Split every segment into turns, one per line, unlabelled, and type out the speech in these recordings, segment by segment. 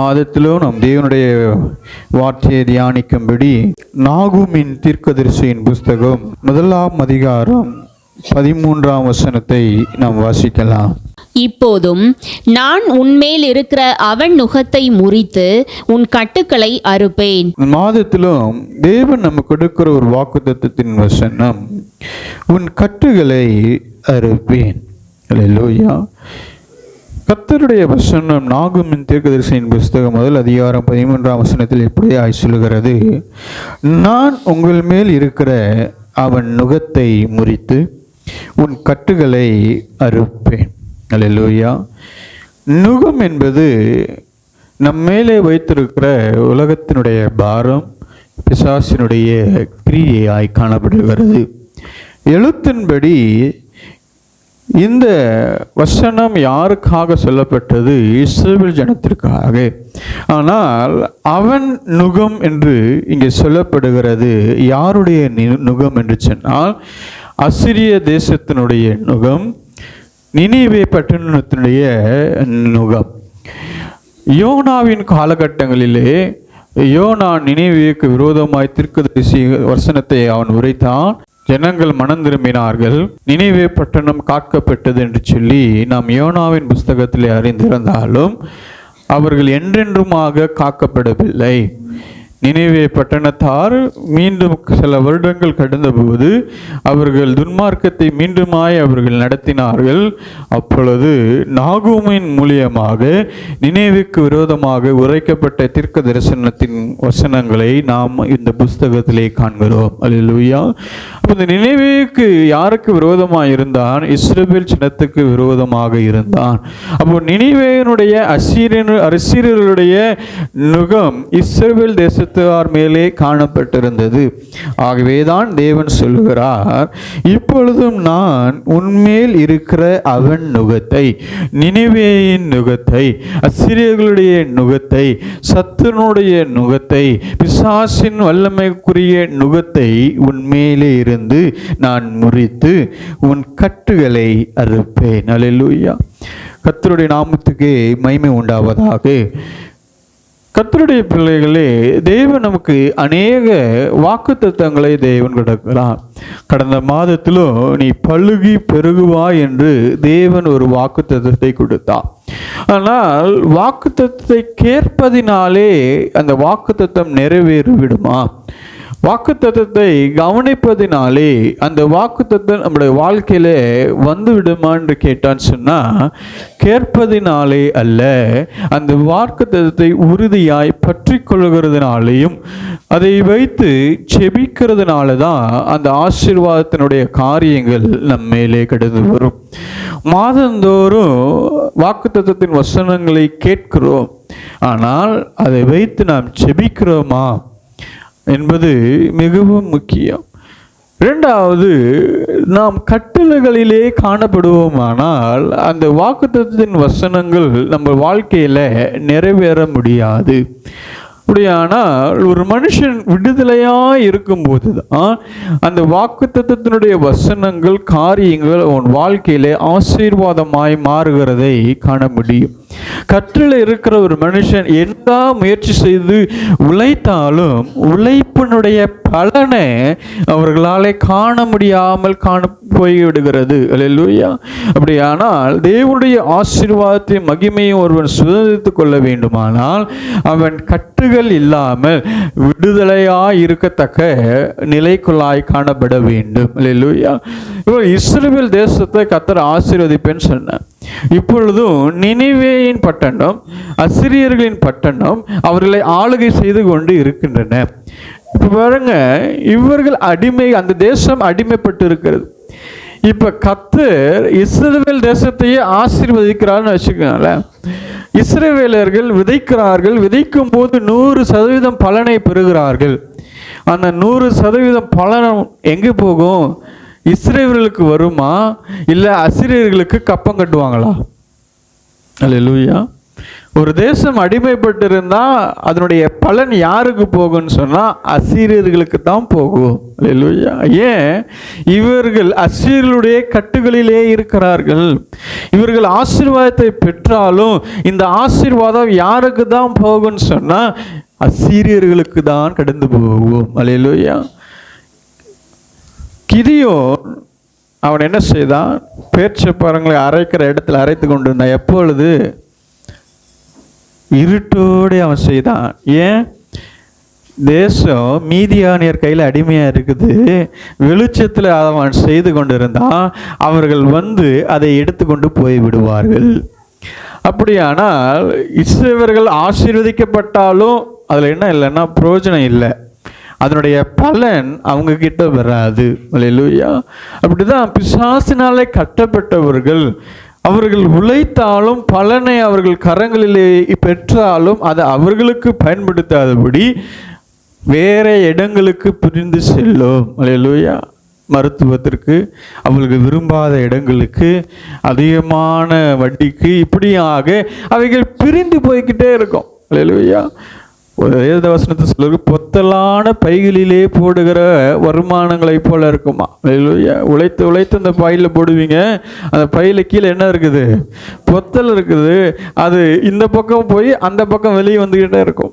மாதத்திலும் நாம் தேவனுடைய வார்த்தையை தியானிக்கும்படி நாகூமின் தீர்க்கதரிசியின் புஸ்தகம் 1ஆம் அதிகாரம் 13ஆம் வசனத்தை நாம் வாசிக்கலாம்.
இப்போதும் நான் உன்மேல் இருக்கிற அவன் நுகத்தை முறித்து உன் கட்டுக்களை அறுப்பேன்.
மாதத்திலும் தேவன் நமக்கு கொடுக்கிற ஒரு வாக்குத்தத்தத்தின் வசனம், உன் கட்டுகளை அறுப்பேன். அல்லேலூயா. கர்த்தருடைய வசனம் நாகூமின் தீர்க்கதரிசியின் புஸ்தகம் 1 அதிகாரம் 13ஆம் வசனத்தில் இப்படியாய் சொல்கிறது, நான் உங்கள் மேல் இருக்கிற அவன் நுகத்தை முறித்து உன் கட்டுகளை அறுப்பேன். அல்லேலூயா. நுகம் என்பது நம் மேலே வைத்திருக்கிற உலகத்தினுடைய பாரம், பிசாசினுடைய கிரியையாய் காணப்படுகிறது. எழுத்தின்படி இந்த வசனம் யாருக்காக சொல்லப்பட்டது? இஸ்ரவேல் ஜனத்திற்காக. ஆனால் அவன் நுகம் என்று இங்கே சொல்லப்படுகிறது யாருடைய நுகம் என்று சொன்னால், அசிரிய தேசத்தினுடைய நுகம், நினிவே பட்டணத்தினுடைய நுகம். யோனாவின் காலகட்டங்களிலே யோனா நினிவேக்கு விரோதமாய் தீர்க்கதரிசி வசனத்தை அவன் உரைத்தான். ஜனங்கள் மனம் திரும்பினார்கள், நினிவே பட்டணம் காக்கப்பட்டது என்று சொல்லி நாம் யோனாவின் புஸ்தகத்திலே அறிந்திருந்தாலும் அவர்கள் என்றென்றுமாக காக்கப்படவில்லை. நினிவே பட்டணத்தார் மீண்டும் சில வருடங்கள் கடந்தபோது அவர்கள் துன்மார்க்கத்தை மீண்டுமாய் அவர்கள் நடத்தினார்கள். அப்பொழுது நாகூமின் மூலியமாக நினிவேக்கு விரோதமாக உரைக்கப்பட்ட தீர்க்க தரிசனத்தின் வசனங்களை நாம் இந்த புஸ்தகத்திலே காண்கிறோம். அல்லேலூயா. அப்போ இந்த நினிவேக்கு யாருக்கு விரோதமாக இருந்தான்? இஸ்ரவேல் ஜனத்துக்கு விரோதமாக இருந்தான். அப்போ நினிவேனுடைய அசீரியர்களுடைய நுகம் இஸ்ரவேல் தேச மேலே காணப்பட்டிருந்தது. ஆகவேதான் தேவன் சொல்லுகிறார், இப்பொழுதும் நான் உன்மேல் இருக்கிற அவன் நுகத்தை, நினிவேயின் நுகத்தை, அசிரியர்களுடைய நுகத்தை, சத்துருடைய நுகத்தை, பிசாசின் வல்லமைக்குரிய நுகத்தை உன்மேலே இருந்து நான் முறித்து உன் கட்டுகளை அறுப்பேன். அல்லேலூயா. கர்த்தருடைய நாமத்துக்கு மகிமை உண்டாவதாக. கர்த்தருடைய பிள்ளைகளே, தேவன் நமக்கு அநேக வாக்குத்தத்தங்களை தேவன் கொடுக்கிறார். கடந்த மாதத்திலும் நீ பழுகி பெருகுவாய் என்று தேவன் ஒரு வாக்குத்தத்தத்தை கொடுத்தார். ஆனால் வாக்குத்தத்தத்தை கேட்பதினாலே அந்த வாக்குத்தத்தம் நிறைவேறிவிடுமா? வாக்குத்தத்தத்தை கவனிப்பதினாலே அந்த வாக்குத்தத்தம் நம்முடைய வாழ்க்கையில வந்து விடுமா என்று கேட்டான்னு சொன்னா, கேட்பதினாலே அல்ல, அந்த வாக்குத்தத்தத்தை உறுதியாய் பற்றி கொள்கிறதுனாலையும் அதை வைத்து செபிக்கிறதுனால தான் அந்த ஆசீர்வாதத்தினுடைய காரியங்கள் நம் மேலே கடந்து வரும். மாதந்தோறும் வாக்குத்தத்தத்தின் வசனங்களை கேட்கிறோம், ஆனால் அதை வைத்து நாம் செபிக்கிறோமா என்பது மிகவும் முக்கியம். இரண்டாவது, நாம் கட்டளைகளிலே காணப்படுவோமானால் அந்த வாக்குத்தத்தத்தின் வசனங்கள் நம்ம வாழ்க்கையில நிறைவேற முடியாது. அப்படியானால் ஒரு மனுஷன் விடுதலையாக இருக்கும்போது தான் அந்த வாக்குத்தத்தத்தினுடைய வசனங்கள், காரியங்கள் அவன் வாழ்க்கையிலே ஆசீர்வாதமாய் மாறுகிறதை காண முடியும். கற்றல இருக்கிற ஒரு மனுஷன் என்ன முயற்சி செய்து உழைத்தாலும் உழைப்பினுடைய பலனை அவர்களாலே காண முடியாமல் போய்விடுகிறது. அல்லேலூயா. அப்படியானால் தேவனுடைய ஆசீர்வாதத்தை மகிமையும் ஒருவன் சுதந்திரித்துக் கொள்ள வேண்டுமானால் அவன் கட்டுகள் இல்லாமல் விடுதலையாய் இருக்கத்தக்க நிலைக்குள்ளாய் காணப்பட வேண்டும். அல்லேலூயா. இஸ்ரவேல் தேசத்தை கர்த்தர் ஆசீர்வதிப்பேன்னு சொன்னார். இப்பொழுதும் நினிவேயின் பட்டணம், அசிரியர்களின் பட்டணம் அவர்களை ஆளுகை செய்து கொண்டு இருக்கின்றன. இப்ப பாருங்க, இவர்கள் அடிமை, அந்த தேசம் அடிமைப்பட்டு இருக்கிறது. இப்ப கர்த்தர் இஸ்ரவேல் தேசத்தையே ஆசீர்வதிக்கிறார்னு வச்சுக்கோங்களேன். இஸ்ரவேலர்கள் விதைக்கிறார்கள், விதைக்கும் போது 100% பலனை பெறுகிறார்கள். அந்த 100% பலன் எங்கே போகும்? இஸ்ரவேலுக்கு வருமா, இல்லை அசிரியர்களுக்கு கப்பம் கட்டுவாங்களா? அல்லேலூயா. ஒரு தேசம் அடிமைப்பட்டிருந்தா அதனுடைய பலன் யாருக்கு போகும்னு சொன்னா அசீரியர்களுக்கு தான் போகும். அல்லேலூயா. ஏன்? இவர்கள் அசீரியருடைய கட்டுகளிலே இருக்கிறார்கள். இவர்கள் ஆசீர்வாதத்தை பெற்றாலும் இந்த ஆசீர்வாதம் யாருக்கு தான் போகும்னு சொன்னா அசீரியர்களுக்கு தான் கடந்து போகும். அல்லேலூயா. கிதியோன் அவன் என்ன செய்தான்? பேர்ச்சப்பழங்களை அரைக்கிற இடத்துல அரைத்து கொண்டு இருந்தான். எப்பொழுது? இருட்டோடு அவன் செய்தான். ஏன்? தேசம் மீதியானியர் கையில் அடிமையாக இருக்குது. வெளிச்சத்தில் அவன் செய்து கொண்டிருந்தான். அவர்கள் வந்து அதை எடுத்துக்கொண்டு போய் விடுவார்கள். அப்படியானால் இஸ்ரவேலர்கள் ஆசீர்வதிக்கப்பட்டாலும் அதில் என்ன இல்லைன்னா பிரயோஜனம் இல்லை, அதனுடைய பலன் அவங்க கிட்ட வராது. அல்லேலூயா. அப்படிதான் பிசாசினாலே கட்டப்பட்டவர்கள் அவர்கள் உழைத்தாலும் பலனை அவர்கள் கரங்களிலே பெற்றாலும் அதை அவர்களுக்கு பயன்படுத்தாதபடி வேற இடங்களுக்கு பிரிந்து செல்லும். அல்லேலூயா. மருத்துவத்திற்கு, அவர்களுக்கு விரும்பாத இடங்களுக்கு, அதிகமான வட்டிக்கு, இப்படியாக அவைகள் பிரிந்து போய்கிட்டே இருக்கும். அல்லேலூயா. வேத வசனத்தை சொல்லுறது பொத்தலான பைகளிலே போடுகிற வருமானங்களை போல இருக்குமா. அல்லேலூயா. உழைத்து உழைத்து அந்த பையில் போடுவீங்க, அந்த பையில் கீழே என்ன இருக்குது? பொத்தல் இருக்குது. அது இந்த பக்கம் போய் அந்த பக்கம் வெளியே வந்துக்கிட்டே இருக்கும்.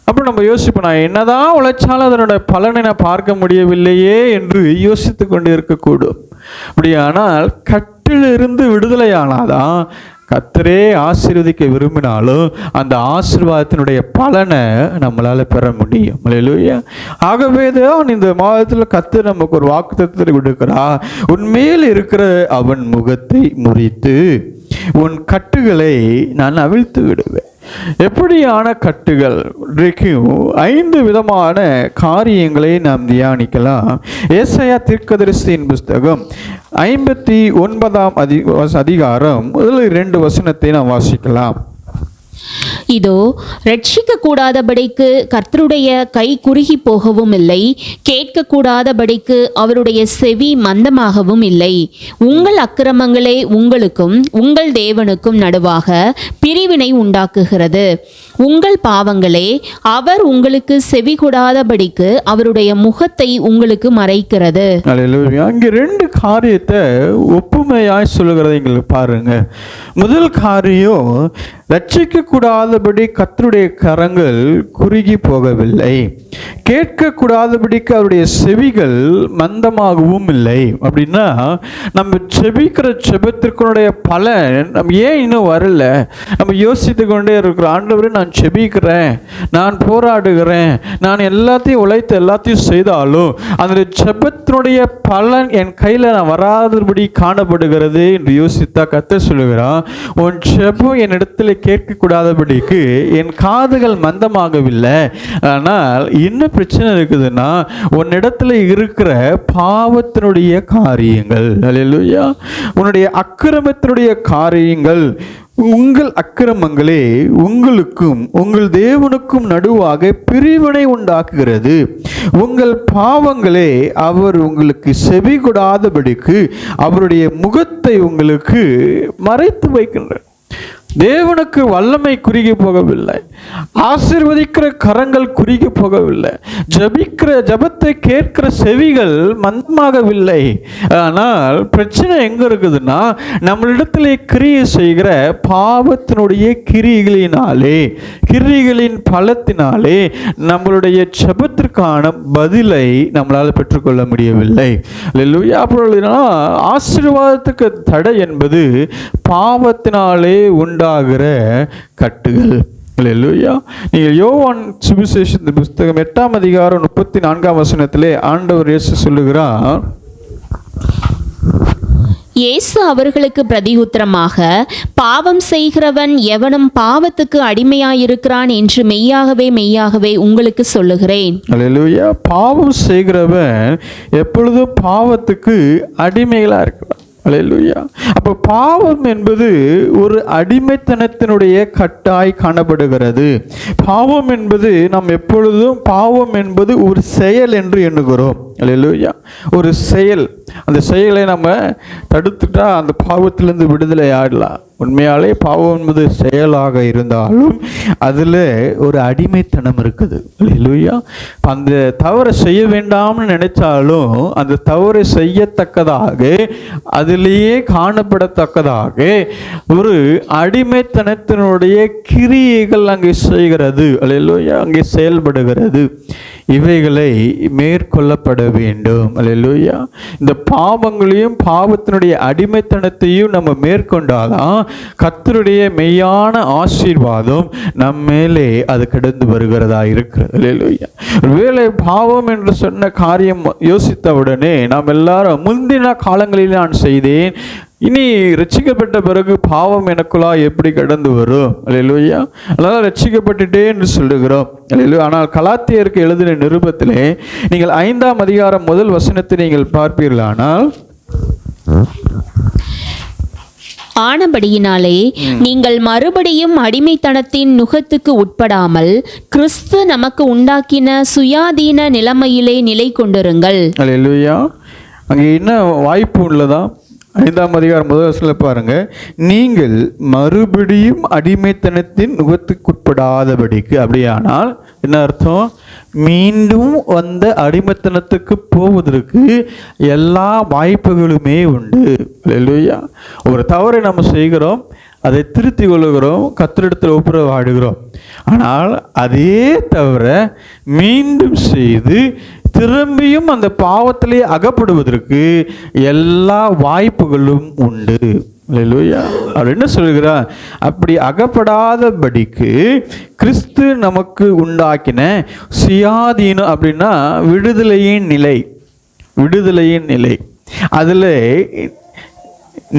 அப்புறம் நம்ம யோசிப்போம், நான் என்னதான் உழைச்சாலும் அதனோட பலனை நான் பார்க்க முடியவில்லையே என்று யோசித்து கொண்டு இருக்கக்கூடும். அப்படியானால் கட்டிலிருந்து விடுதலையானாதான் கர்த்தரே ஆசீர்வதிக்க விரும்பினாலும் அந்த ஆசீர்வாதத்தினுடைய பலனை நம்மளால பெற முடியும். அல்லேலூயா. ஆகவே தான் இந்த மாதத்தில் கர்த்தர் நமக்கு ஒரு வாக்குத்தத்தத்தை கொடுக்கிறார். உன்மேல் இருக்கிற அவன் முகத்தை முறித்து உன் கட்டுகளை நான் அவிழ்த்து விடுவேன். எப்படியான கட்டுகள்? 5 விதமான காரியங்களை நாம் தியானிக்கலாம். ஏசாயா தீர்க்கதரிசியின் புஸ்தகம் 59ஆம் அதிகாரம் முதல் 2 வசனத்தை நாம் வாசிக்கலாம்.
இதோ ரட்சிக்க கூடாதபடிக்கு கர்த்தருடைய கை குறுகி போகவும் இல்லை, கேட்க கூடாதபடிக்கு அவருடைய செவி மந்தமாகவும் இல்லை. உங்கள் அக்கிரமங்களே உங்களுக்கும் உங்கள் தேவனுக்கும் நடுவாக பிரிவினை உண்டாக்குகிறது. உங்கள் பாவங்களே அவர் உங்களுக்கு செவி கூடாதபடிக்கு அவருடைய முகத்தை உங்களுக்கு மறைக்கிறது.
அல்லேலூயா. அங்கே 2 காரியத்தை ஒப்புமையாய் சொல்லுகிறதை எங்களுக்கு பாருங்க. முதல் காரியம், ரட்சிக்க கூடாதபடி கர்த்தருடைய கரங்கள் குறுகி போகவில்லை, கேட்க கூடாதபடிக்கு அவருடைய செவிகள் மந்தமாகவும் இல்லை. அப்படின்னா நம்ம செபிக்கிற செபத்திற்குடைய பலன் நம்ம ஏன் இன்னும் வரல? நம்ம யோசித்து கொண்டே இருக்கிறோம், ஆண்டவரே நான் செபிக்கிறேன், நான் போராடுகிறேன், நான் எல்லாத்தையும் உழைத்து எல்லாத்தையும் செய்தாலும் அந்த செபத்தினுடைய பலன் என் கையில் நான் வராதபடி காணப்படுகிறது என்று யோசித்தா கர்த்தர் சொல்லுகிறான், உன் செபம் என் இடத்துல கேட்கக்கூடாதபடிக்கு என் காதுகள் மந்தமாகவில்லை. ஆனால் என்ன பிரச்சனை இருக்குதுன்னா உன்னிடத்துல இருக்கிற பாவத்தினுடைய காரியங்கள். அல்லேலூயா. உன்னுடைய அக்கிரமத்தினுடைய காரியங்கள். உங்கள் அக்கிரமங்களே உங்களுக்கும் உங்கள் தேவனுக்கும் நடுவாக பிரிவினை உண்டாக்குகிறது. உங்கள் பாவங்களே அவர் உங்களுக்கு செவி கொடாதபடிக்கு அவருடைய முகத்தை உங்களுக்கு மறைத்து வைக்கின்றார். தேவனுக்கு வல்லமை குறுகி போகவில்லை, ஆசீர்வதிக்கிற கரங்கள் குறுகி போகவில்லை, ஜபத்தை கேட்கிற செவிகள் மந்தமாகவில்லை. ஆனால் பிரச்சனை எங்க இருக்குதுன்னா நம்மளிடத்திலே கிரியை செய்கிற பாவத்தினுடைய கிரிகளின் பலத்தினாலே நம்மளுடைய ஜபத்திற்கான பதிலை நம்மளால் பெற்றுக்கொள்ள முடியவில்லை. அப்பொழுது ஆசீர்வாதத்துக்கு தடை என்பது பாவத்தினாலே உண்டாகிற கட்டுகள். அல்லேலூயா. நீங்கள் யோவான் சுவிசேஷத்தின் புஸ்தகம் 8ஆம் அதிகாரம் 34ஆம் வசனத்திலே ஆண்டவர் இயேசு சொல்லுகிறார்,
இயேசு அவர்களுக்கு பிரதியுத்தரமாக, பாவம் செய்கிறவன் எவனும் பாவத்துக்கு அடிமையாயிருக்கிறான் என்று மெய்யாகவே உங்களுக்கு சொல்லுகிறேன்.
அல்லேலூயா. பாவம் செய்கிறவன் எப்பொழுதும் பாவத்துக்கு அடிமைகளா இருக்கிறான். அல்லேலூயா. அப்போ பாவம் என்பது ஒரு அடிமைத்தனத்தினுடைய கட்டாய் காணப்படுகிறது. பாவம் என்பது நாம் எப்பொழுதும் பாவம் என்பது ஒரு செயல் என்று எண்ணுகிறோம். அல்லேலூயா. ஒரு செயல், அந்த செயலை நம்ம தடுத்துட்டா அந்த பாவத்திலிருந்து விடுதலை ஆடலாம். உண்மையாலே பாவம் என்பது செயலாக இருந்தாலும் அதில் ஒரு அடிமைத்தனம் இருக்குது. அல்லேலூயா. அந்த தவறை செய்ய வேண்டாம்னு நினைச்சாலும் அந்த தவறை செய்யத்தக்கதாக, அதிலேயே காணப்படத்தக்கதாக ஒரு அடிமைத்தனத்தினுடைய கிரியைகள் அங்கே செய்கிறது. அல்லேலூயா, அங்கே செயல்படுகிறது. இவைகளை மேற்கொள்ளப்பட வேண்டும். அல்லேலூயா. இந்த பாவங்களையும் பாவத்தினுடைய அடிமைத்தனத்தையும் நம்ம மேற்கொண்டாதான் கர்த்தருடைய மெய்யான ஆசீர்வாதம் நம் மேலே அது கடந்து வருகிறதா இருக்கிறது. அல்லேலூயா. ஒருவேளை பாவம் என்று சொன்ன காரியம் யோசித்தவுடனே நாம் எல்லாரும் முந்தின காலங்களில் நான் செய்தேன், இனி ரட்சிக்கப்பட்ட பிறகு பாவம் எனக்குள்ளா எப்படி கடந்து வரும்? அல்லேலூயா. அதனால் ரட்சிக்கப்பட்டுட்டே என்று சொல்லுகிறோம். அல்லேலூயா. ஆனால் கலாத்தியருக்கு எழுதின நிருபத்திலே நீங்கள் 5ஆம் அதிகாரம் 1 வசனத்தை நீங்கள் பார்ப்பீர்களானால்,
ஆனபடியினாலே நீங்கள் மறுபடியும் அடிமைத்தனத்தின் நுகத்துக்கு உட்படாமல் கிறிஸ்து நமக்கு உண்டாக்கின சுயாதீன நிலைமையிலே நிலை கொண்டிருங்கள்.
அல்லேலூயா. அங்கே என்ன வாய்ப்பு உள்ளதா? 5ஆம் அதிகாரம் 1 வசனத்தில் பாருங்க, நீங்கள் மறுபடியும் அடிமைத்தனத்தின் நுகத்துக்குட்படாதபடிக்கு. அப்படியானால் என்ன அர்த்தம்? மீண்டும் வந்த அடிமைத்தனத்துக்கு போவதற்கு எல்லா வாய்ப்புகளுமே உண்டு. அல்லேலூயா. ஒரு தவறை நம்ம செய்கிறோம், அதை திருத்தி கொள்ளுகிறோம், கர்த்தரிடத்தில் ஒப்புரவாடுகிறோம். ஆனால் அதே தவிர மீண்டும் செய்து திரும்பியும் அந்த பாவத்திலே அகப்படுவதற்கு எல்லா வாய்ப்புகளும் உண்டு. அல்லேலூயா. அவர் என்ன சொல்கிறார்? அப்படி அகப்படாதபடிக்கு கிறிஸ்து நமக்கு உண்டாக்கின சுயாதீனம், அப்படின்னா விடுதலையின் நிலை. விடுதலையின் நிலை, அதில்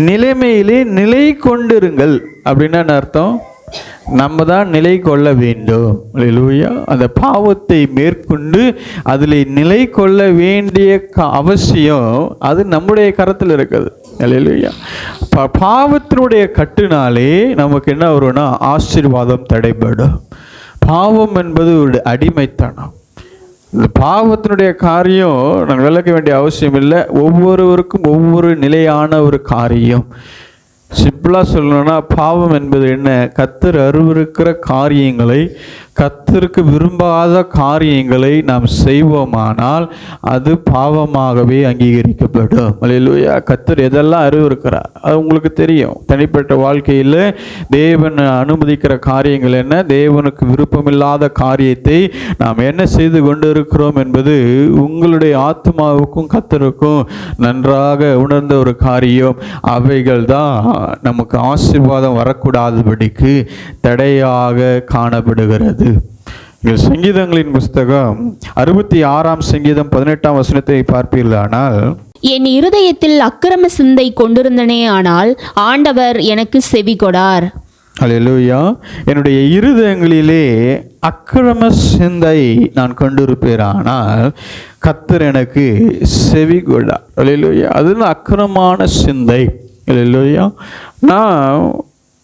நிலைமையிலே நிலை கொண்டிருங்கள். அப்படின்னா என்ன அர்த்தம்? நம்ம தான் நிலை கொள்ள வேண்டும். அல்லேலூயா. அந்த பாவத்தை மேற்கொண்டு அதில் நிலை கொள்ள வேண்டிய அவசியம் அது நம்முடைய கரத்தில் இருக்குது. அல்லேலூயா. பாவத்தினுடைய கட்டுனாலே நமக்கு என்ன வரும்னா ஆசீர்வாதம் தடைபடும். பாவம் என்பது ஒரு அடிமைத்தனம். இந்த பாவத்தினுடைய காரியம் நான் விளக்க வேண்டிய அவசியம் இல்லை. ஒவ்வொருவருக்கும் ஒவ்வொரு நிலையான ஒரு காரியம். சிம்பிளாக சொல்லணும்னா பாவம் என்பது என்ன? கர்த்தர் அருவருக்கிற காரியங்களை, கர்த்தருக்கு விரும்பாத காரியங்களை நாம் செய்வோமானால் அது பாவமாகவே அங்கீகரிக்கப்படும். அல்லேலூயா. கர்த்தர் எதெல்லாம் அருவருக்கிறார் அது உங்களுக்கு தெரியும். தனிப்பட்ட வாழ்க்கையில் தேவன் அனுமதிக்கிற காரியங்கள் என்ன, தேவனுக்கு விருப்பமில்லாத காரியத்தை நாம் என்ன செய்து கொண்டு இருக்கிறோம் என்பது உங்களுடைய ஆத்மாவுக்கும் கர்த்தருக்கும் நன்றாக உணர்ந்த ஒரு காரியம். அவைகள் தான் நமக்கு ஆசீர்வாதம் வரக்கூடாதபடிக்கு தடையாக காணப்படுகிறது. சங்கீதங்களின் புஸ்தகம் 66ஆம் சங்கீதம் 18ஆம் வசனத்தை பார்ப்பீர்களானால்,
என் இருதயத்தில் அக்கிரம சிந்தை கொண்டிருந்தனே, ஆனால் ஆண்டவர் எனக்கு செவி கொடார்.
அல்லேலூயா. என்னுடைய இருதயங்களிலே அக்கிரம சிந்தை நான் கொண்டிருப்பேனானால் கர்த்தர் எனக்கு செவி கொடார். அல்லேலூயா. அது அக்கிரமான சிந்தை. அல்லேலூயா. நான்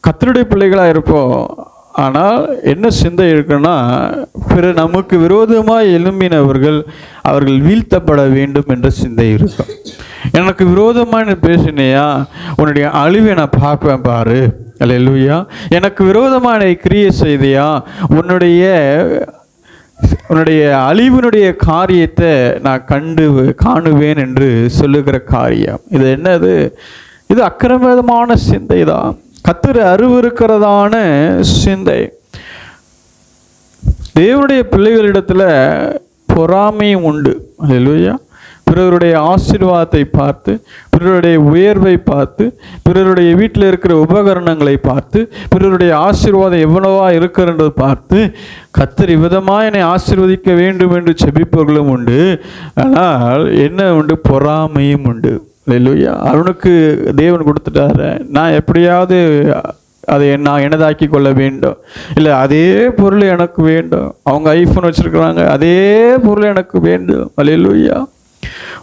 கர்த்தருடைய பிள்ளைகளாக இருப்போம், ஆனால் என்ன சிந்தை இருக்குன்னா, பிற நமக்கு விரோதமாக எழும்பினவர்கள் அவர்கள் வீழ்த்தப்பட வேண்டும் என்ற சிந்தை இருக்கும். எனக்கு விரோதமாக பேசினையா, உன்னுடைய அழிவை நான் பார்ப்பேன் பாரு. அல்லேலூயா. எனக்கு விரோதமான கிரியை செய்தியா, உன்னுடைய அழிவினுடைய காரியத்தை நான் காணுவேன் என்று சொல்லுகிற காரியம் இது என்னது? இது அக்கிரமமான சிந்தை தான். கர்த்தர் அருவருக்கிறதான சிந்தை. தேவனுடைய பிள்ளைகளிடத்தில் பொறாமையும் உண்டு. அல்லேலூயா. பிறருடைய ஆசீர்வாதத்தை பார்த்து, பிறருடைய உயர்வை பார்த்து, பிறருடைய வீட்டில் இருக்கிற உபகரணங்களை பார்த்து, பிறருடைய ஆசீர்வாதம் எவ்வளவா இருக்கிறது பார்த்து, கர்த்தர் இவ்விதமாக என்னை ஆசீர்வதிக்க வேண்டும் என்று செபிப்பவர்களும் உண்டு. ஆனால் என்ன உண்டு? பொறாமையும் உண்டு. அல்லேலூயா. அவனுக்கு தேவன் கொடுத்துட்டாரு, நான் எப்படியாவது அதை நான் எனதாக்கி கொள்ள வேண்டும், இல்லை அதே பொருள் எனக்கு வேண்டும். அவங்க ஐஃபோன் வச்சிருக்கிறாங்க, அதே பொருள் எனக்கு வேண்டும். அல்லேலூயா.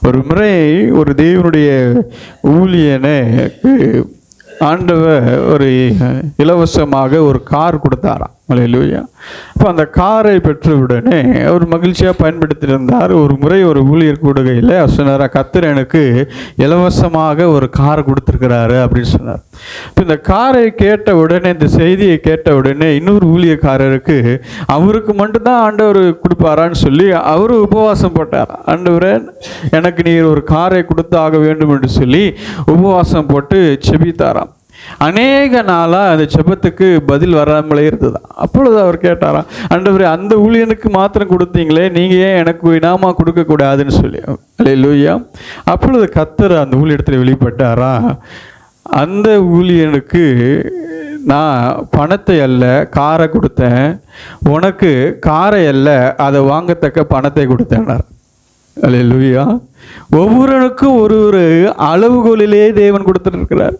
ஒரு முறை ஒரு தேவனுடைய ஊழியனுக்கு ஆண்டவர் ஒரு இலவசமாக ஒரு கார் கொடுத்தாராம். அல்லேலூயா. அப்போ அந்த காரை பெற்றவுடனே அவர் மகிழ்ச்சியாக பயன்படுத்தியிருந்தார். ஒரு முறை ஒரு ஊழியர் கூடுகையில் சொன்னார், கர்த்தர் எனக்கு இலவசமாக ஒரு கார் கொடுத்துருக்கிறாரு அப்படின்னு சொன்னார். இப்போ இந்த காரை கேட்ட உடனே, இந்த செய்தியை கேட்ட உடனே இன்னொரு ஊழியக்காரருக்கு அவருக்கு மட்டும்தான் ஆண்டவர் கொடுப்பாரான்னு சொல்லி அவரு உபவாசம் போட்டார். ஆண்டவரே, எனக்கு நீர் ஒரு காரை கொடுத்தாக வேண்டும் என்று சொல்லி உபவாசம் போட்டு செபித்தாராம். அநேக நாளாக அந்த செபத்துக்கு பதில் வராமலே இருந்தது. அப்பொழுது அவர் கேட்டாராம், ஆண்டவரே, அந்த ஊழியனுக்கு மாத்திரம் கொடுத்தீங்களே, நீங்கள் ஏன் எனக்கு இனாமா கொடுக்கக்கூடாதுன்னு சொல்லி. அல்லேலூயா. அப்பொழுது கர்த்தர் அந்த ஊழியத்தில் வெளிப்பட்டாரா, அந்த ஊழியனுக்கு நான் பணத்தை அல்ல காரை கொடுத்தேன், உனக்கு காரை அல்ல அதை வாங்கத்தக்க பணத்தை கொடுத்தேன்னார். அல்லேலூயா. ஒவ்வொருவனுக்கும் ஒரு ஒரு அளவுகோலிலே தேவன் கொடுத்துருக்கிறார்.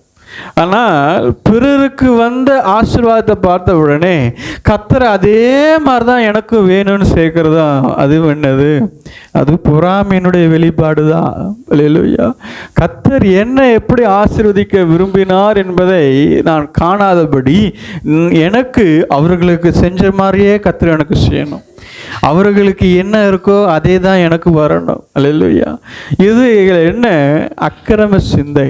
ஆனால் பிறருக்கு வந்த ஆசீர்வாதத்தை பார்த்த உடனே கர்த்தர் அதே மாதிரி தான் எனக்கு வேணும்னு சேர்க்கறது தான். அது என்னது? அது பொறாமையினுடைய வெளிப்பாடு தான். அல்லேலூயா. கர்த்தர் என்ன எப்படி ஆசீர்வதிக்க விரும்பினார் என்பதை நான் காணாதபடி எனக்கு அவர்களுக்கு செஞ்ச மாதிரியே கர்த்தர் எனக்கு செய்யணும். அவர்களுக்கு என்ன இருக்கோ அதே தான் எனக்கு வரணும். அல்லேலூயா. இது என்ன அக்கிரம சிந்தை.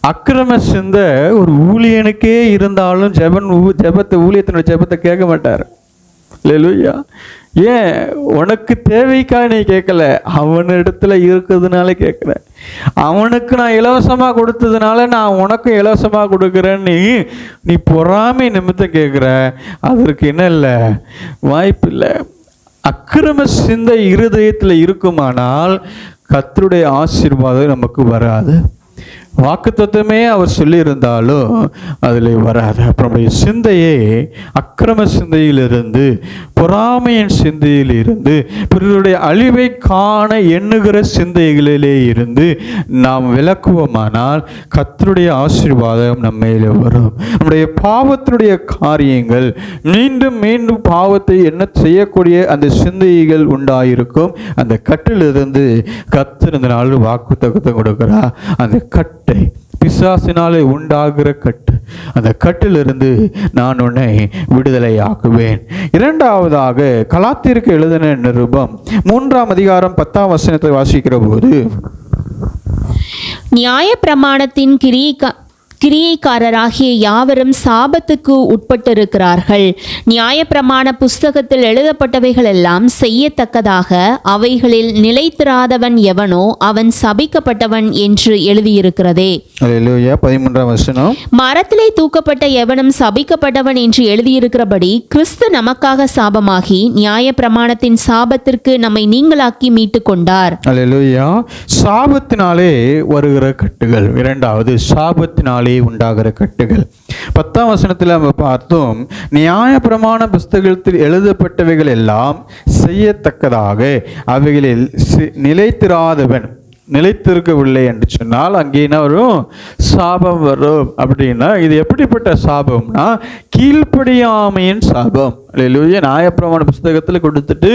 அக்கிரம சிந்தை ஒரு ஊழியனுக்கே இருந்தாலும் ஊழியத்தினுடைய ஜெபத்தை கேட்க மாட்டார். அல்லேலூயா. ஏன்? உனக்கு தேவைக்காக நீ கேட்கல, அவனிடத்துல இருக்கிறதுனால கேட்குற. அவனுக்கு நான் இலவசமாக கொடுத்ததுனால நான் உனக்கும் இலவசமாக கொடுக்குறேன்னு நீ பொறாமை நிமித்தம் கேட்குற. அதற்கு என்ன இல்லை, வாய்ப்பு இல்லை. அக்கிரம சிந்தை இருதயத்தில் இருக்குமானால் கர்த்தருடைய ஆசீர்வாதம் நமக்கு வராது. வாக்குத்தத்தமே அவர் சொல்லியிருந்தாலும் அதில் வராது. அப்புறம் சிந்தையே அக்கிரம சிந்தையிலிருந்து, பொறாமையின் சிந்தையில் இருந்து, பிறருடைய அழிவை காண எண்ணுகிற சிந்தைகளிலே இருந்து நாம் விலக்குவோமானால் கர்த்தருடைய ஆசீர்வாதம் நம்ம மேலே வரும். நம்முடைய பாவத்தினுடைய காரியங்கள் மீண்டும் மீண்டும் பாவத்தை என்ன செய்யக்கூடிய அந்த சிந்தைகள் உண்டாயிருக்கும். அந்த கட்டிலிருந்து கர்த்தர் இந்த நாள் வாக்குத்தத்தம் கொடுக்கிறா. அந்த கட்டை பிசாசினாலே உண்டாகிற கட்டு, அந்த கட்டிலிருந்து நான் உன்னை விடுதலை ஆக்குவேன். இரண்டாவதாக கலாத்தியருக்கு எழுதின நிருபம் 3ஆம் அதிகாரம் 10ஆம் வசனத்தை வாசிக்கிற போது,
நியாயப்பிரமாணத்தின் கிரியைக்காரராகிய யாவரும் சாபத்துக்கு உட்பட்டிருக்கிறார்கள். நியாயப்பிரமாண புஸ்தகத்தில் எழுதப்பட்டவைகள் எல்லாம் செய்யத்தக்கதாக அவைகளில் நிலைத்திராதவன் எவனோ அவன் சபிக்கப்பட்டவன் என்று எழுதியிருக்கிறதே.
அல்லேலூயா. 13ஆம் வசனம்,
மரத்திலே தூக்கப்பட்ட எவனும் சபிக்கப்பட்டவன் என்று எழுதியிருக்கிறபடி கிறிஸ்து நமக்காக சாபமாகி நியாயப்பிரமாணத்தின் சாபத்திற்கு நம்மை நீங்களாக்கி மீட்டு கொண்டார்.
அல்லேலூயா. சாபத்தினாலே வருகிற கட்டுகள். இரண்டாவது, சாபத்தினாலே உண்டாகிற கட்டுகள். 10ஆம் வசனத்தில் நம்ம பார்த்தோம், நியாயப்பிரமாண புஸ்தகத்தில் எழுதப்பட்டவைகள் எல்லாம் செய்யத்தக்கதாக அவைகளில் நிலைத்திராதவன், நிலைத்திருக்கவில்லை என்று சொன்னால் அங்கே என்ன வரும்? சாபம் வரும். அப்படின்னா இது எப்படிப்பட்ட சாபம்னா கீழ்ப்படியாமையின் சாபம். அல்லேலூயா. நியாயப்பிரமாண புஸ்தகத்தில் கொடுத்துட்டு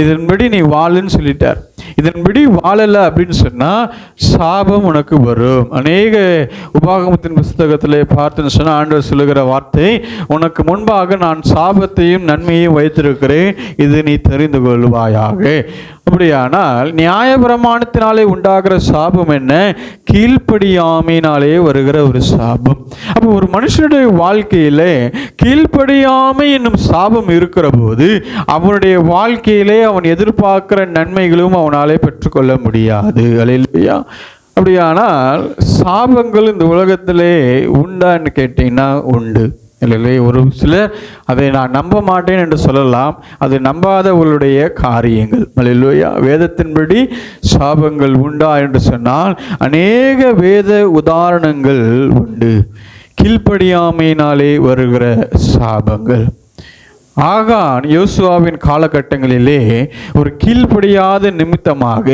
இதன்படி நீ வாழுன்னு சொல்லிட்டார். இதன்படி வாழலை அப்படின்னு சொன்னால் சாபம் உனக்கு வரும். அநேக உபாகமத்தின் புஸ்தகத்தில் பார்த்துன்னு சொன்னால் ஆண்டவர் சொல்லுகிற வார்த்தை, உனக்கு முன்பாக நான் சாபத்தையும் நன்மையையும் வைத்திருக்கிறேன், இது நீ தெரிந்து கொள்வாயாக. அப்படியானால் நியாயப்பிரமாணத்தினாலே உண்டாகிற சாபம் என்ன? கீழ்ப்படியாமையினாலே வருகிற ஒரு சாபம். அப்போ ஒரு மனுஷனுடைய வாழ்க்கையிலே கீழ்ப்படியாமை என்னும் சாபம் இருக்கிற போது அவனுடைய வாழ்க்கையிலே அவன் எதிர்பார்க்கிற நன்மைகளும் அவனாலே பெற்றுக்கொள்ள முடியாது. அல்லேலூயா. அப்படியானால் சாபங்கள் இந்த உலகத்திலே உண்டான்னு கேட்டீங்கன்னா உண்டு. இல்லை, ஒரு சிலர் அதை நான் நம்ப மாட்டேன் என்று சொல்லலாம். அது நம்பாதவர்களுடைய காரியங்கள். அல்லேலூயா. வேதத்தின்படி சாபங்கள் உண்டா என்று சொன்னால் அநேக வேத உதாரணங்கள் உண்டு. கீழ்ப்படியாமையினாலே வருகிற சாபங்கள். ஆகான் யோசுவாவின் காலகட்டங்களிலே ஒரு கீழ்ப்படியாத நிமித்தமாக